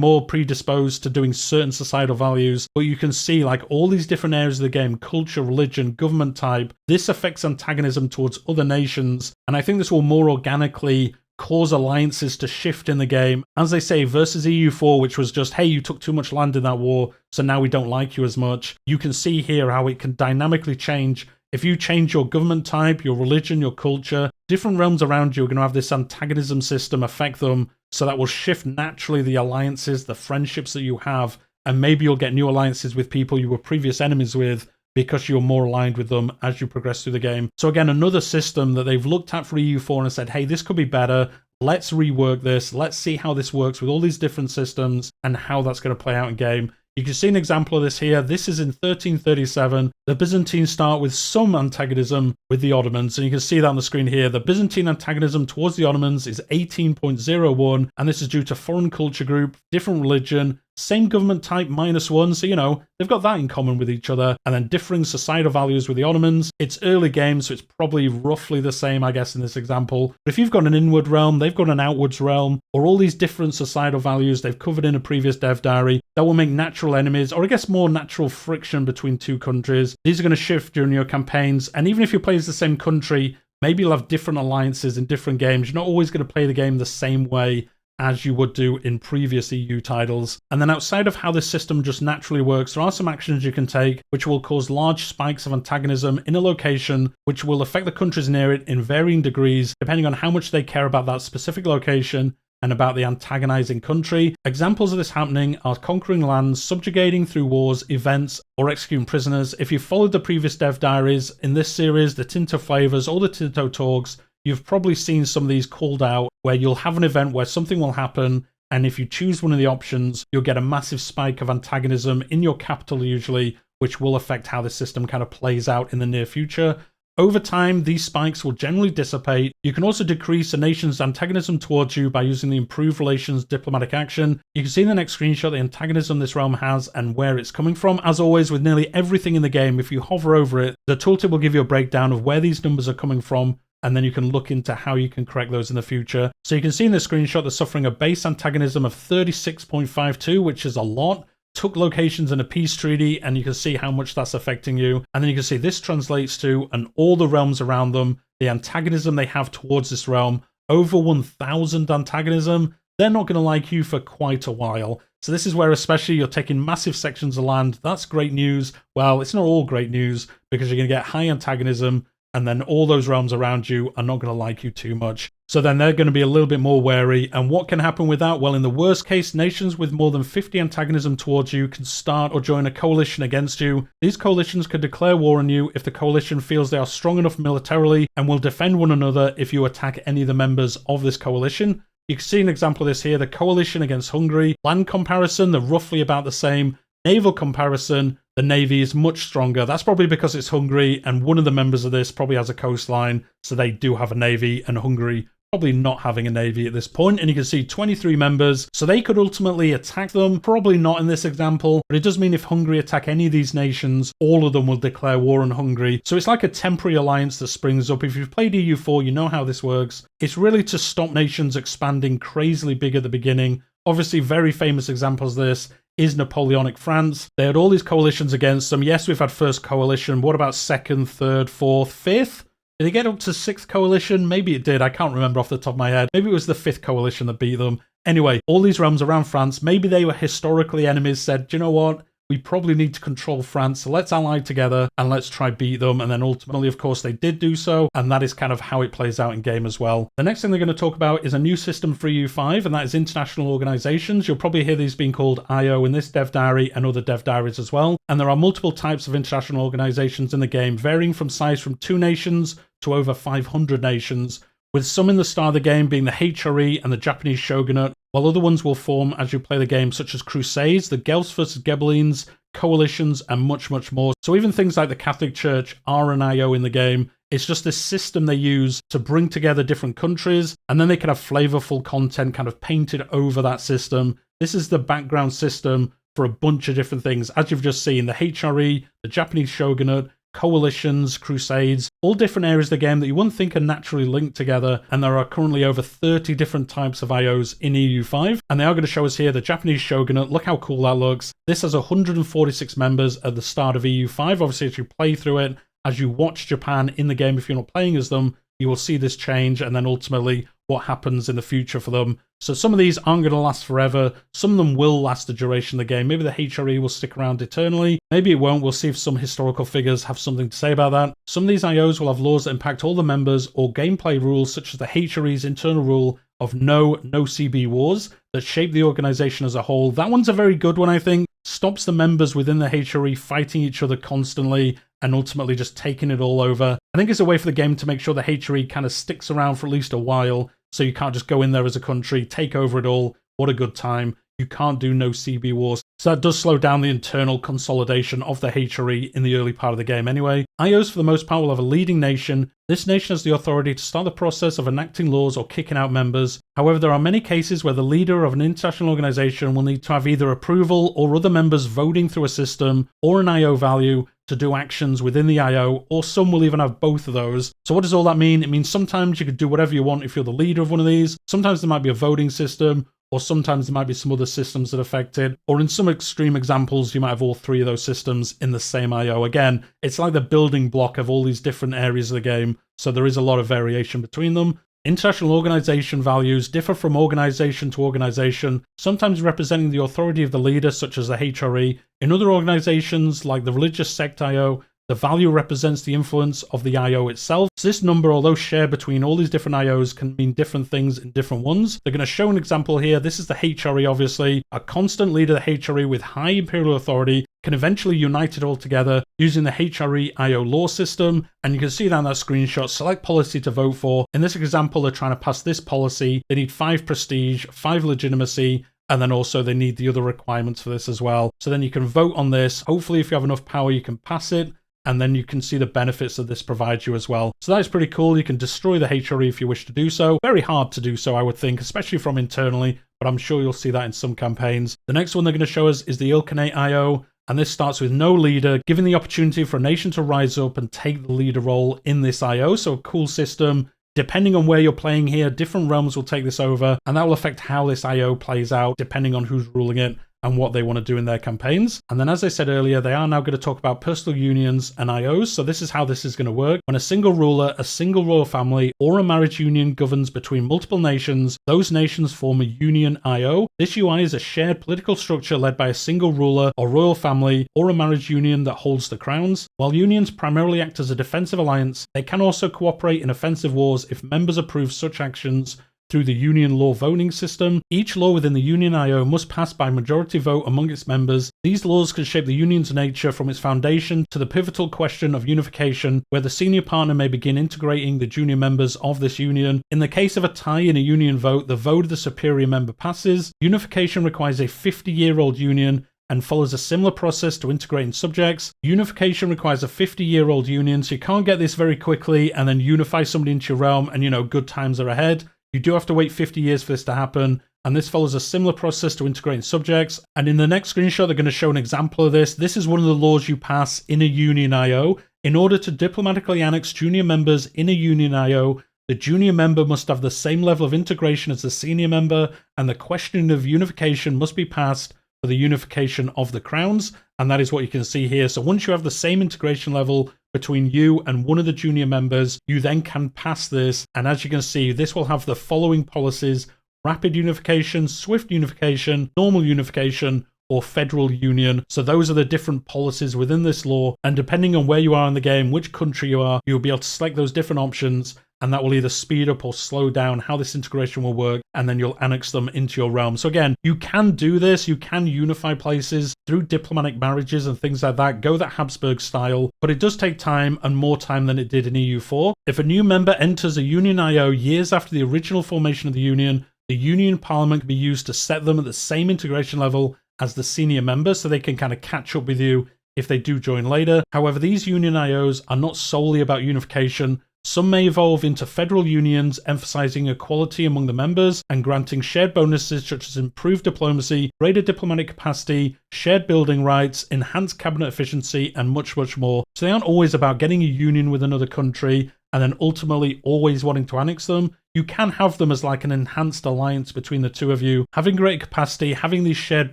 more predisposed to doing certain societal values, but you can see like all these different areas of the game, culture, religion, government type, this affects antagonism towards other nations. And I think this will more organically cause alliances to shift in the game. As they say, versus EU4, which was just, hey, you took too much land in that war, so now we don't like you as much. You can see here how it can dynamically change. If you change your government type, your religion, your culture, different realms around you are going to have this antagonism system affect them, so that will shift naturally the alliances, the friendships that you have, and maybe you'll get new alliances with people you were previous enemies with because you're more aligned with them as you progress through the game. So again, another system that they've looked at for EU4 and said, hey, this could be better. Let's rework this. Let's see how this works with all these different systems and how that's going to play out in game. You can see an example of this here. This is in 1337. The Byzantines start with some antagonism with the Ottomans, and you can see that on the screen here. The Byzantine antagonism towards the Ottomans is 18.01, and this is due to foreign culture group, different religion, same government type -1, so you know, they've got that in common with each other, and then differing societal values with the Ottomans. It's early game, so it's probably roughly the same, I guess, in this example. But if you've got an inward realm, they've got an outwards realm, or all these different societal values they've covered in a previous dev diary, that will make natural enemies, or I guess more natural friction between two countries. These are going to shift during your campaigns, and even if you play as the same country, maybe you'll have different alliances in different games. You're not always going to play the game the same way as you would do in previous EU titles. And then outside of how this system just naturally works, there are some actions you can take which will cause large spikes of antagonism in a location, which will affect the countries near it in varying degrees, depending on how much they care about that specific location and about the antagonizing country. Examples of this happening are conquering lands, subjugating through wars, events, or executing prisoners. If you followed the previous dev diaries in this series, the Tinto Flavors or the Tinto Talks, you've probably seen some of these called out where you'll have an event where something will happen, and if you choose one of the options, you'll get a massive spike of antagonism in your capital usually, which will affect how the system kind of plays out in the near future. Over time, these spikes will generally dissipate. You can also decrease a nation's antagonism towards you by using the improved relations diplomatic action. You can see in the next screenshot the antagonism this realm has and where it's coming from. As always, with nearly everything in the game, if you hover over it, the tooltip will give you a breakdown of where these numbers are coming from, and then you can look into how you can correct those in the future. So you can see in this screenshot they're suffering a base antagonism of 36.52, which is a lot. Took locations in a peace treaty, and you can see how much that's affecting you. And then you can see this translates to, and all the realms around them, the antagonism they have towards this realm, over 1,000 antagonism. They're not going to like you for quite a while. So this is where especially you're taking massive sections of land. That's great news. Well, it's not all great news because you're going to get high antagonism, and then all those realms around you are not going to like you too much. So then they're going to be a little bit more wary. And what can happen with that? Well, in the worst case, nations with more than 50 antagonism towards you can start or join a coalition against you. These coalitions could declare war on you if the coalition feels they are strong enough militarily and will defend one another if you attack any of the members of this coalition. You can see an example of this here. The coalition against Hungary. Land comparison, they're roughly about the same. Naval comparison, the navy is much stronger. That's probably because it's Hungary, and one of the members of this probably has a coastline, so they do have a navy, and Hungary probably not having a navy at this point. And you can see 23 members, so they could ultimately attack them. Probably not in this example, but it does mean if Hungary attack any of these nations, all of them will declare war on Hungary. So it's like a temporary alliance that springs up. If you've played EU4, you know how this works. It's really to stop nations expanding crazily big at the beginning. Obviously, very famous examples of this is Napoleonic France. They had all these coalitions against them. Yes, we've had first coalition. What about second, third, fourth, fifth? Did it get up to sixth coalition? Maybe it did. I can't remember off the top of my head. Maybe it was the fifth coalition that beat them. Anyway, all these realms around France, maybe they were historically enemies, said, do you know what? We probably need to control France, so let's ally together and let's try beat them. And then ultimately, of course, they did do so, and that is kind of how it plays out in game as well. The next thing they're going to talk about is a new system for EU5, and that is international organizations. You'll probably hear these being called IO in this dev diary and other dev diaries as well. And there are multiple types of international organizations in the game, varying from size from 2 nations to over 500 nations, with some in the start of the game being the HRE and the Japanese shogunate, while other ones will form as you play the game, such as Crusades, the Guelphs versus Ghibellines, coalitions, and much, much more. So even things like the Catholic Church are an IO in the game. It's just this system they use to bring together different countries, and then they can have flavorful content kind of painted over that system. This is the background system for a bunch of different things. As you've just seen, the HRE, the Japanese shogunate, coalitions, crusades, all different areas of the game that you wouldn't think are naturally linked together, and there are currently over 30 different types of IOs in EU5, and they are going to show us here the Japanese shogunate. Look how cool that looks. This has 146 members at the start of EU5. Obviously, as you play through it, as you watch Japan in the game, if you're not playing as them, you will see this change, and then ultimately what happens in the future for them. So some of these aren't going to last forever. Some of them will last the duration of the game. Maybe the HRE will stick around eternally. Maybe it won't. We'll see if some historical figures have something to say about that. Some of these IOs will have laws that impact all the members or gameplay rules, such as the HRE's internal rule of no CB wars that shape the organization as a whole. That one's a very good one, I think. Stops the members within the HRE fighting each other constantly and ultimately just taking it all over. I think it's a way for the game to make sure the HRE kind of sticks around for at least a while, so you can't just go in there as a country, take over it all. What a good time. You can't do no CB wars. So that does slow down the internal consolidation of the HRE in the early part of the game anyway. IOs for the most part will have a leading nation. This nation has the authority to start the process of enacting laws or kicking out members. However, there are many cases where the leader of an international organization will need to have either approval or other members voting through a system or an IO value to do actions within the IO, or some will even have both of those. So what does all that mean? It means sometimes you could do whatever you want if you're the leader of one of these. Sometimes there might be a voting system, or sometimes there might be some other systems that affect it. Or in some extreme examples, you might have all 3 of those systems in the same IO. Again, it's like the building block of all these different areas of the game, so there is a lot of variation between them. International organization values differ from organization to organization, sometimes representing the authority of the leader, such as the HRE. In other organizations, like the religious sect IO, the value represents the influence of the IO itself. So this number, although shared between all these different IOs, can mean different things in different ones. They're going to show an example here. This is the HRE, obviously. A constant leader of the HRE with high imperial authority can eventually unite it all together using the HRE IO law system. And you can see that in that screenshot. Select policy to vote for. In this example, they're trying to pass this policy. They need 5 prestige, 5 legitimacy, and then also they need the other requirements for this as well. So then you can vote on this. Hopefully, if you have enough power, you can pass it. And then you can see the benefits that this provides you as well. So that is pretty cool. You can destroy the HRE if you wish to do so. Very hard to do so, I would think, especially from internally, but I'm sure you'll see that in some campaigns. The next one they're going to show us is the Ilkhanate IO, and this starts with no leader, giving the opportunity for a nation to rise up and take the leader role in this IO. So a cool system. Depending on where you're playing here, different realms will take this over, and that will affect how this IO plays out, depending on who's ruling it and what they want to do in their campaigns. And then, as I said earlier, they are now going to talk about personal unions and IOs. So this is how this is going to work. When a single ruler, a single royal family, or a marriage union governs between multiple nations, those nations form a union IO. This UI is a shared political structure led by a single ruler or royal family or a marriage union that holds the crowns. While unions primarily act as a defensive alliance, they can also cooperate in offensive wars if members approve such actions through the union law voting system. Each law within the Union IO must pass by majority vote among its members. These laws can shape the union's nature from its foundation to the pivotal question of unification, where the senior partner may begin integrating the junior members of this union. In the case of a tie in a union vote, the vote of the superior member passes. Unification requires a 50-year-old union and follows a similar process to integrating subjects. Unification requires a 50-year-old union, so you can't get this very quickly and then unify somebody into your realm and, good times are ahead. You do have to wait 50 years for this to happen, and this follows a similar process to integrating subjects. And in the next screenshot, they're going to show an example of this. This is one of the laws you pass in a Union IO. In order to diplomatically annex junior members in a Union IO, the junior member must have the same level of integration as the senior member, and the question of unification must be passed for the unification of the crowns. And that is what you can see here. So once you have the same integration level between you and one of the junior members, you then can pass this. And as you can see, this will have the following policies: rapid unification, swift unification, normal unification, or federal union. So those are the different policies within this law. And depending on where you are in the game, which country you are, you'll be able to select those different options, and that will either speed up or slow down how this integration will work, and then you'll annex them into your realm. So again, you can do this, you can unify places through diplomatic marriages and things like that, go that Habsburg style, but it does take time, and more time than it did in EU4. If a new member enters a Union IO years after the original formation of the Union, the Union Parliament can be used to set them at the same integration level as the senior members, so they can kind of catch up with you if they do join later. However, these Union IOs are not solely about unification. Some may evolve into federal unions, emphasizing equality among the members and granting shared bonuses such as improved diplomacy, greater diplomatic capacity, shared building rights, enhanced cabinet efficiency, and much, much more. So they aren't always about getting a union with another country and then ultimately always wanting to annex them. You can have them as like an enhanced alliance between the two of you, having great capacity, having these shared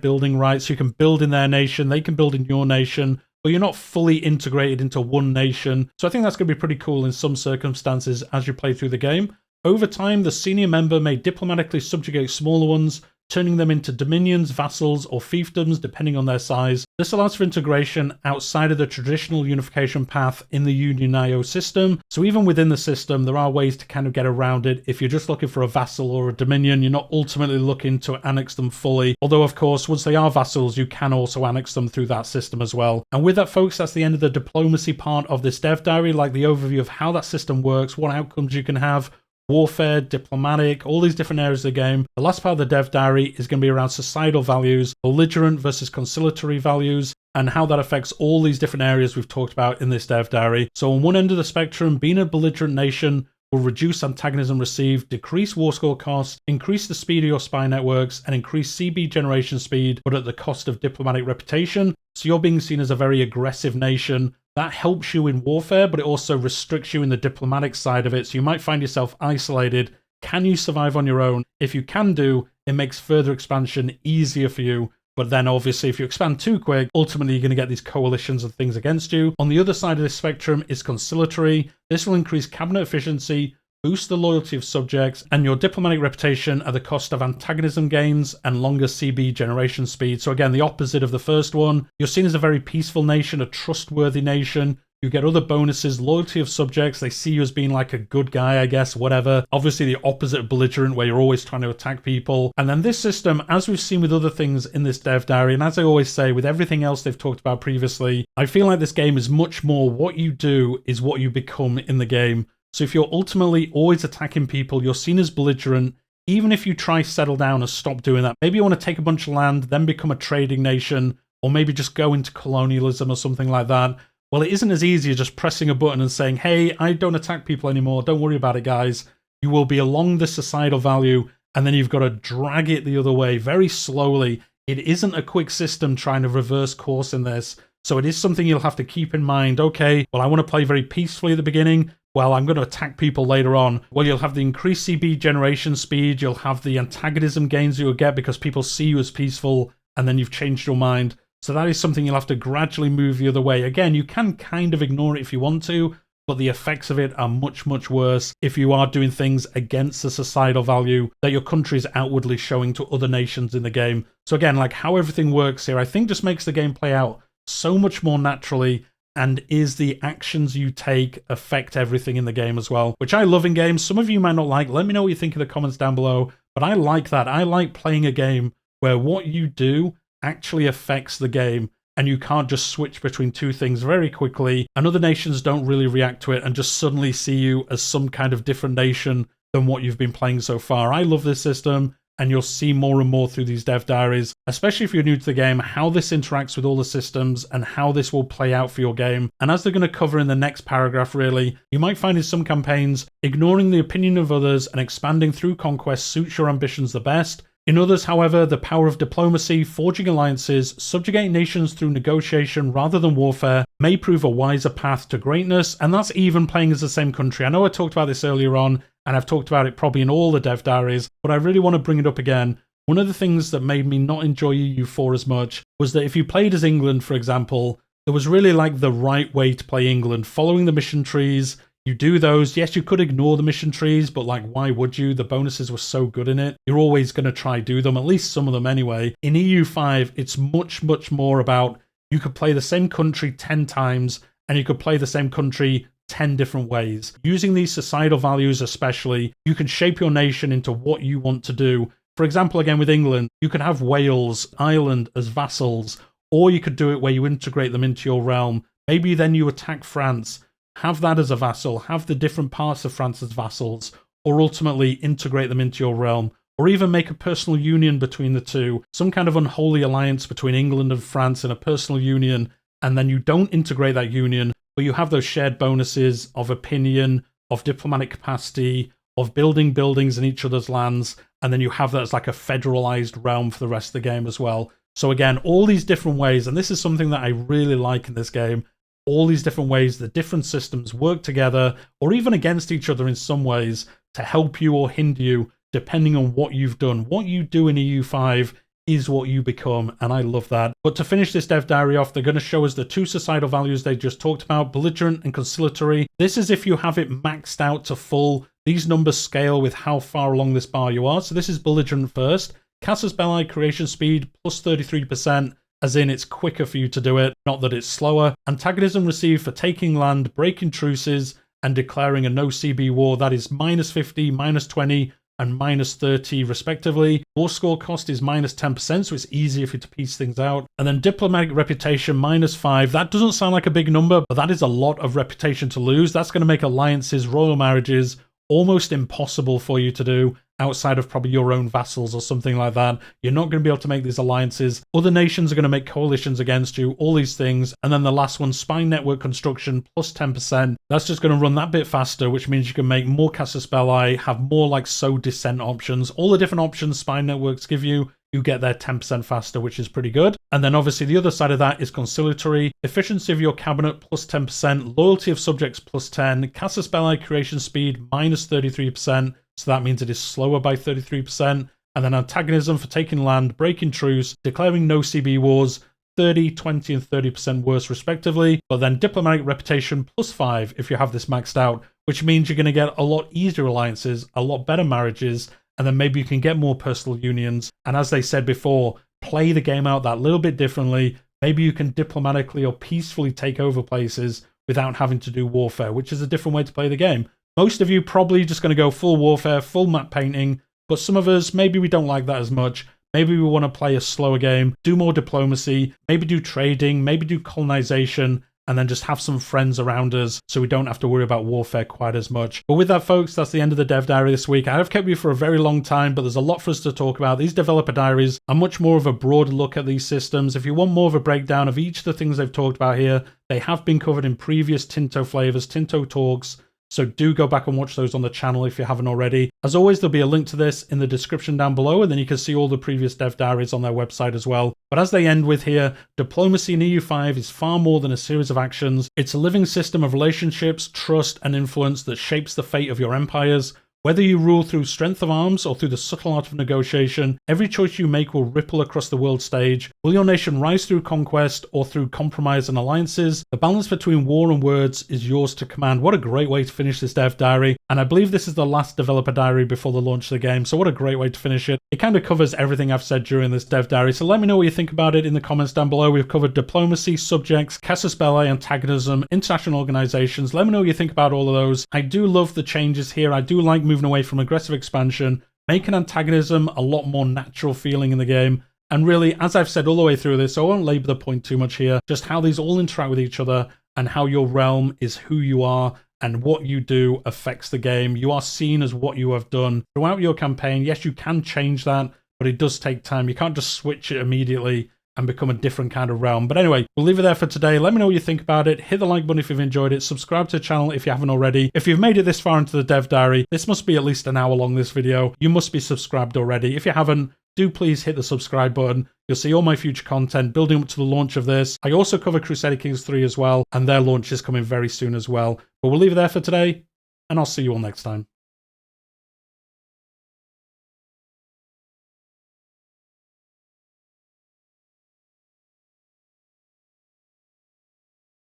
building rights. You can build in their nation, they can build in your nation, but you're not fully integrated into one nation. So I think that's going to be pretty cool in some circumstances as you play through the game. Over time, the senior member may diplomatically subjugate smaller ones, turning them into dominions, vassals, or fiefdoms, depending on their size. This allows for integration outside of the traditional unification path in the Union IO system. So even within the system, there are ways to kind of get around it. If you're just looking for a vassal or a dominion, you're not ultimately looking to annex them fully. Although, of course, once they are vassals, you can also annex them through that system as well. And with that, folks, that's the end of the diplomacy part of this dev diary, like the overview of how that system works, what outcomes you can have, warfare, diplomatic, all these different areas of the game. The last part of the dev diary is going to be around societal values, belligerent versus conciliatory values, and how that affects all these different areas we've talked about in this dev diary. So on one end of the spectrum, being a belligerent nation will reduce antagonism received, decrease war score costs, increase the speed of your spy networks, and increase CB generation speed, but at the cost of diplomatic reputation. So you're being seen as a very aggressive nation. That helps you in warfare, but it also restricts you in the diplomatic side of it. So you might find yourself isolated. Can you survive on your own? If you can do, it makes further expansion easier for you. But then obviously if you expand too quick, ultimately you're going to get these coalitions and things against you. On the other side of this spectrum is conciliatory. This will increase cabinet efficiency, boost the loyalty of subjects, and your diplomatic reputation at the cost of antagonism gains and longer CB generation speed. So again, the opposite of the first one. You're seen as a very peaceful nation, a trustworthy nation. You get other bonuses, loyalty of subjects. They see you as being like a good guy, I guess, whatever. Obviously the opposite of belligerent, where you're always trying to attack people. And then this system, as we've seen with other things in this dev diary, and as I always say, with everything else they've talked about previously, I feel like this game is much more what you do is what you become in the game. So if you're ultimately always attacking people, you're seen as belligerent. Even if you try settle down and stop doing that, maybe you want to take a bunch of land, then become a trading nation, or maybe just go into colonialism or something like that. Well, it isn't as easy as just pressing a button and saying, hey, I don't attack people anymore. Don't worry about it, guys. You will be along the societal value, and then you've got to drag it the other way very slowly. It isn't a quick system trying to reverse course in this. So it is something you'll have to keep in mind. Okay, well, I want to play very peacefully at the beginning. Well, I'm going to attack people later on. Well, you'll have the increased CB generation speed. You'll have the antagonism gains you'll get because people see you as peaceful. and then you've changed your mind. So that is something you'll have to gradually move the other way. Again, you can kind of ignore it if you want to, but the effects of it are much, much worse if you are doing things against the societal value that your country is outwardly showing to other nations in the game. So again, like how everything works here, I think just makes the game play out so much more naturally, and is the actions you take affect everything in the game as well, which I love in games. Some of you might not like. Let me know what you think in the comments down below, but I like that. I like playing a game where what you do actually affects the game, and you can't just switch between two things very quickly, and other nations don't really react to it and just suddenly see you as some kind of different nation than what you've been playing so far. I love this system, and you'll see more and more through these dev diaries, especially if you're new to the game, how this interacts with all the systems and how this will play out for your game. And as they're going to cover in the next paragraph, really, you might find in some campaigns, ignoring the opinion of others and expanding through conquest suits your ambitions the best. In others, however, the power of diplomacy, forging alliances, subjugating nations through negotiation rather than warfare may prove a wiser path to greatness, and that's even playing as the same country. I know I talked about this earlier on, and I've talked about it probably in all the dev diaries, but I really want to bring it up again. One of the things that made me not enjoy EU4 as much was that if you played as England, for example, there was really like the right way to play England, following the mission trees. You do those. Yes, you could ignore the mission trees, but like, why would you? The bonuses were so good in it. You're always going to try do them, at least some of them anyway. In EU5, it's much, much more about you could play the same country 10 times, and you could play the same country 10 different ways. Using these societal values especially, you can shape your nation into what you want to do. For example, again with England, you could have Wales, Ireland as vassals, or you could do it where you integrate them into your realm. Maybe then you attack France, have that as a vassal, have the different parts of France as vassals, or ultimately integrate them into your realm, or even make a personal union between the two, some kind of unholy alliance between England and France in a personal union, and then you don't integrate that union, but you have those shared bonuses of opinion, of diplomatic capacity, of building buildings in each other's lands, and then you have that as like a federalized realm for the rest of the game as well. So again, all these different ways, and this is something that I really like in this game, all these different ways that different systems work together, or even against each other in some ways, to help you or hinder you, depending on what you've done. What you do in EU5 is what you become, and I love that. But to finish this dev diary off, they're going to show us the two societal values they just talked about, Belligerent and Conciliatory. This is if you have it maxed out to full. These numbers scale with how far along this bar you are. So this is Belligerent first. Casus Belli creation speed plus 33%, as in it's quicker for you to do it, not that it's slower. Antagonism received for taking land, breaking truces, and declaring a no CB war. That is -50, -20, and -30 respectively. War score cost is -10%, so it's easier for you to piece things out. And then diplomatic reputation -5. That doesn't sound like a big number, but that is a lot of reputation to lose. That's going to make alliances, royal marriages, almost impossible for you to do outside of probably your own vassals or something like that. You're not going to be able to make these alliances. Other nations are going to make coalitions against you, all these things. And then the last one, spy network construction, plus 10%. That's just going to run that bit faster, which means you can make more Casus Belli, have more like so dissent options. All the different options spy networks give you, you get there 10% faster, which is pretty good. And then obviously the other side of that is conciliatory. Efficiency of your cabinet plus 10%, loyalty of subjects plus 10, Casus Belli creation speed -33%, so that means it is slower by 33%, and then antagonism for taking land, breaking truce, declaring no CB wars, 30, 20, and 30% worse respectively, but then diplomatic reputation plus 5 if you have this maxed out, which means you're going to get a lot easier alliances, a lot better marriages, and then maybe you can get more personal unions. And as they said before, play the game out that little bit differently. Maybe you can diplomatically or peacefully take over places without having to do warfare, which is a different way to play the game. Most of you probably just going to go full warfare, full map painting, but some of us, maybe we don't like that as much. Maybe we want to play a slower game, do more diplomacy, maybe do trading, maybe do colonization, and then just have some friends around us so we don't have to worry about warfare quite as much. But with that, folks, that's the end of the dev diary this week. I have kept you for a very long time, but there's a lot for us to talk about. These developer diaries are much more of a broad look at these systems. If you want more of a breakdown of each of the things they've talked about here, they have been covered in previous Tinto flavors, Tinto talks. So do go back and watch those on the channel if you haven't already. As always, there'll be a link to this in the description down below, and then you can see all the previous dev diaries on their website as well. But as they end with here, diplomacy in EU5 is far more than a series of actions. It's a living system of relationships, trust, and influence that shapes the fate of your empires. Whether you rule through strength of arms or through the subtle art of negotiation, every choice you make will ripple across the world stage. Will your nation rise through conquest or through compromise and alliances? The balance between war and words is yours to command. What a great way to finish this dev diary. And I believe this is the last developer diary before the launch of the game, so what a great way to finish it. It kind of covers everything I've said during this dev diary, so let me know what you think about it in the comments down below. We've covered diplomacy, subjects, Casus Belli, antagonism, international organizations. Let me know what you think about all of those. I do love the changes here. I do like moving away from aggressive expansion, making antagonism a lot more natural feeling in the game. And really, as I've said all the way through this, so I won't labour the point too much here, just how these all interact with each other and how your realm is who you are and what you do affects the game. You are seen as what you have done throughout your campaign. Yes, you can change that, but it does take time. You can't just switch it immediately and become a different kind of realm. But anyway, we'll leave it there for today. Let me know what you think about it. Hit the like button if you've enjoyed it. Subscribe to the channel if you haven't already. If you've made it this far into the dev diary, this must be at least an hour long, this video. You must be subscribed already. If you haven't, do please hit the subscribe button. You'll see all my future content building up to the launch of this. I also cover Crusader Kings 3 as well, and their launch is coming very soon as well. But we'll leave it there for today, and I'll see you all next time.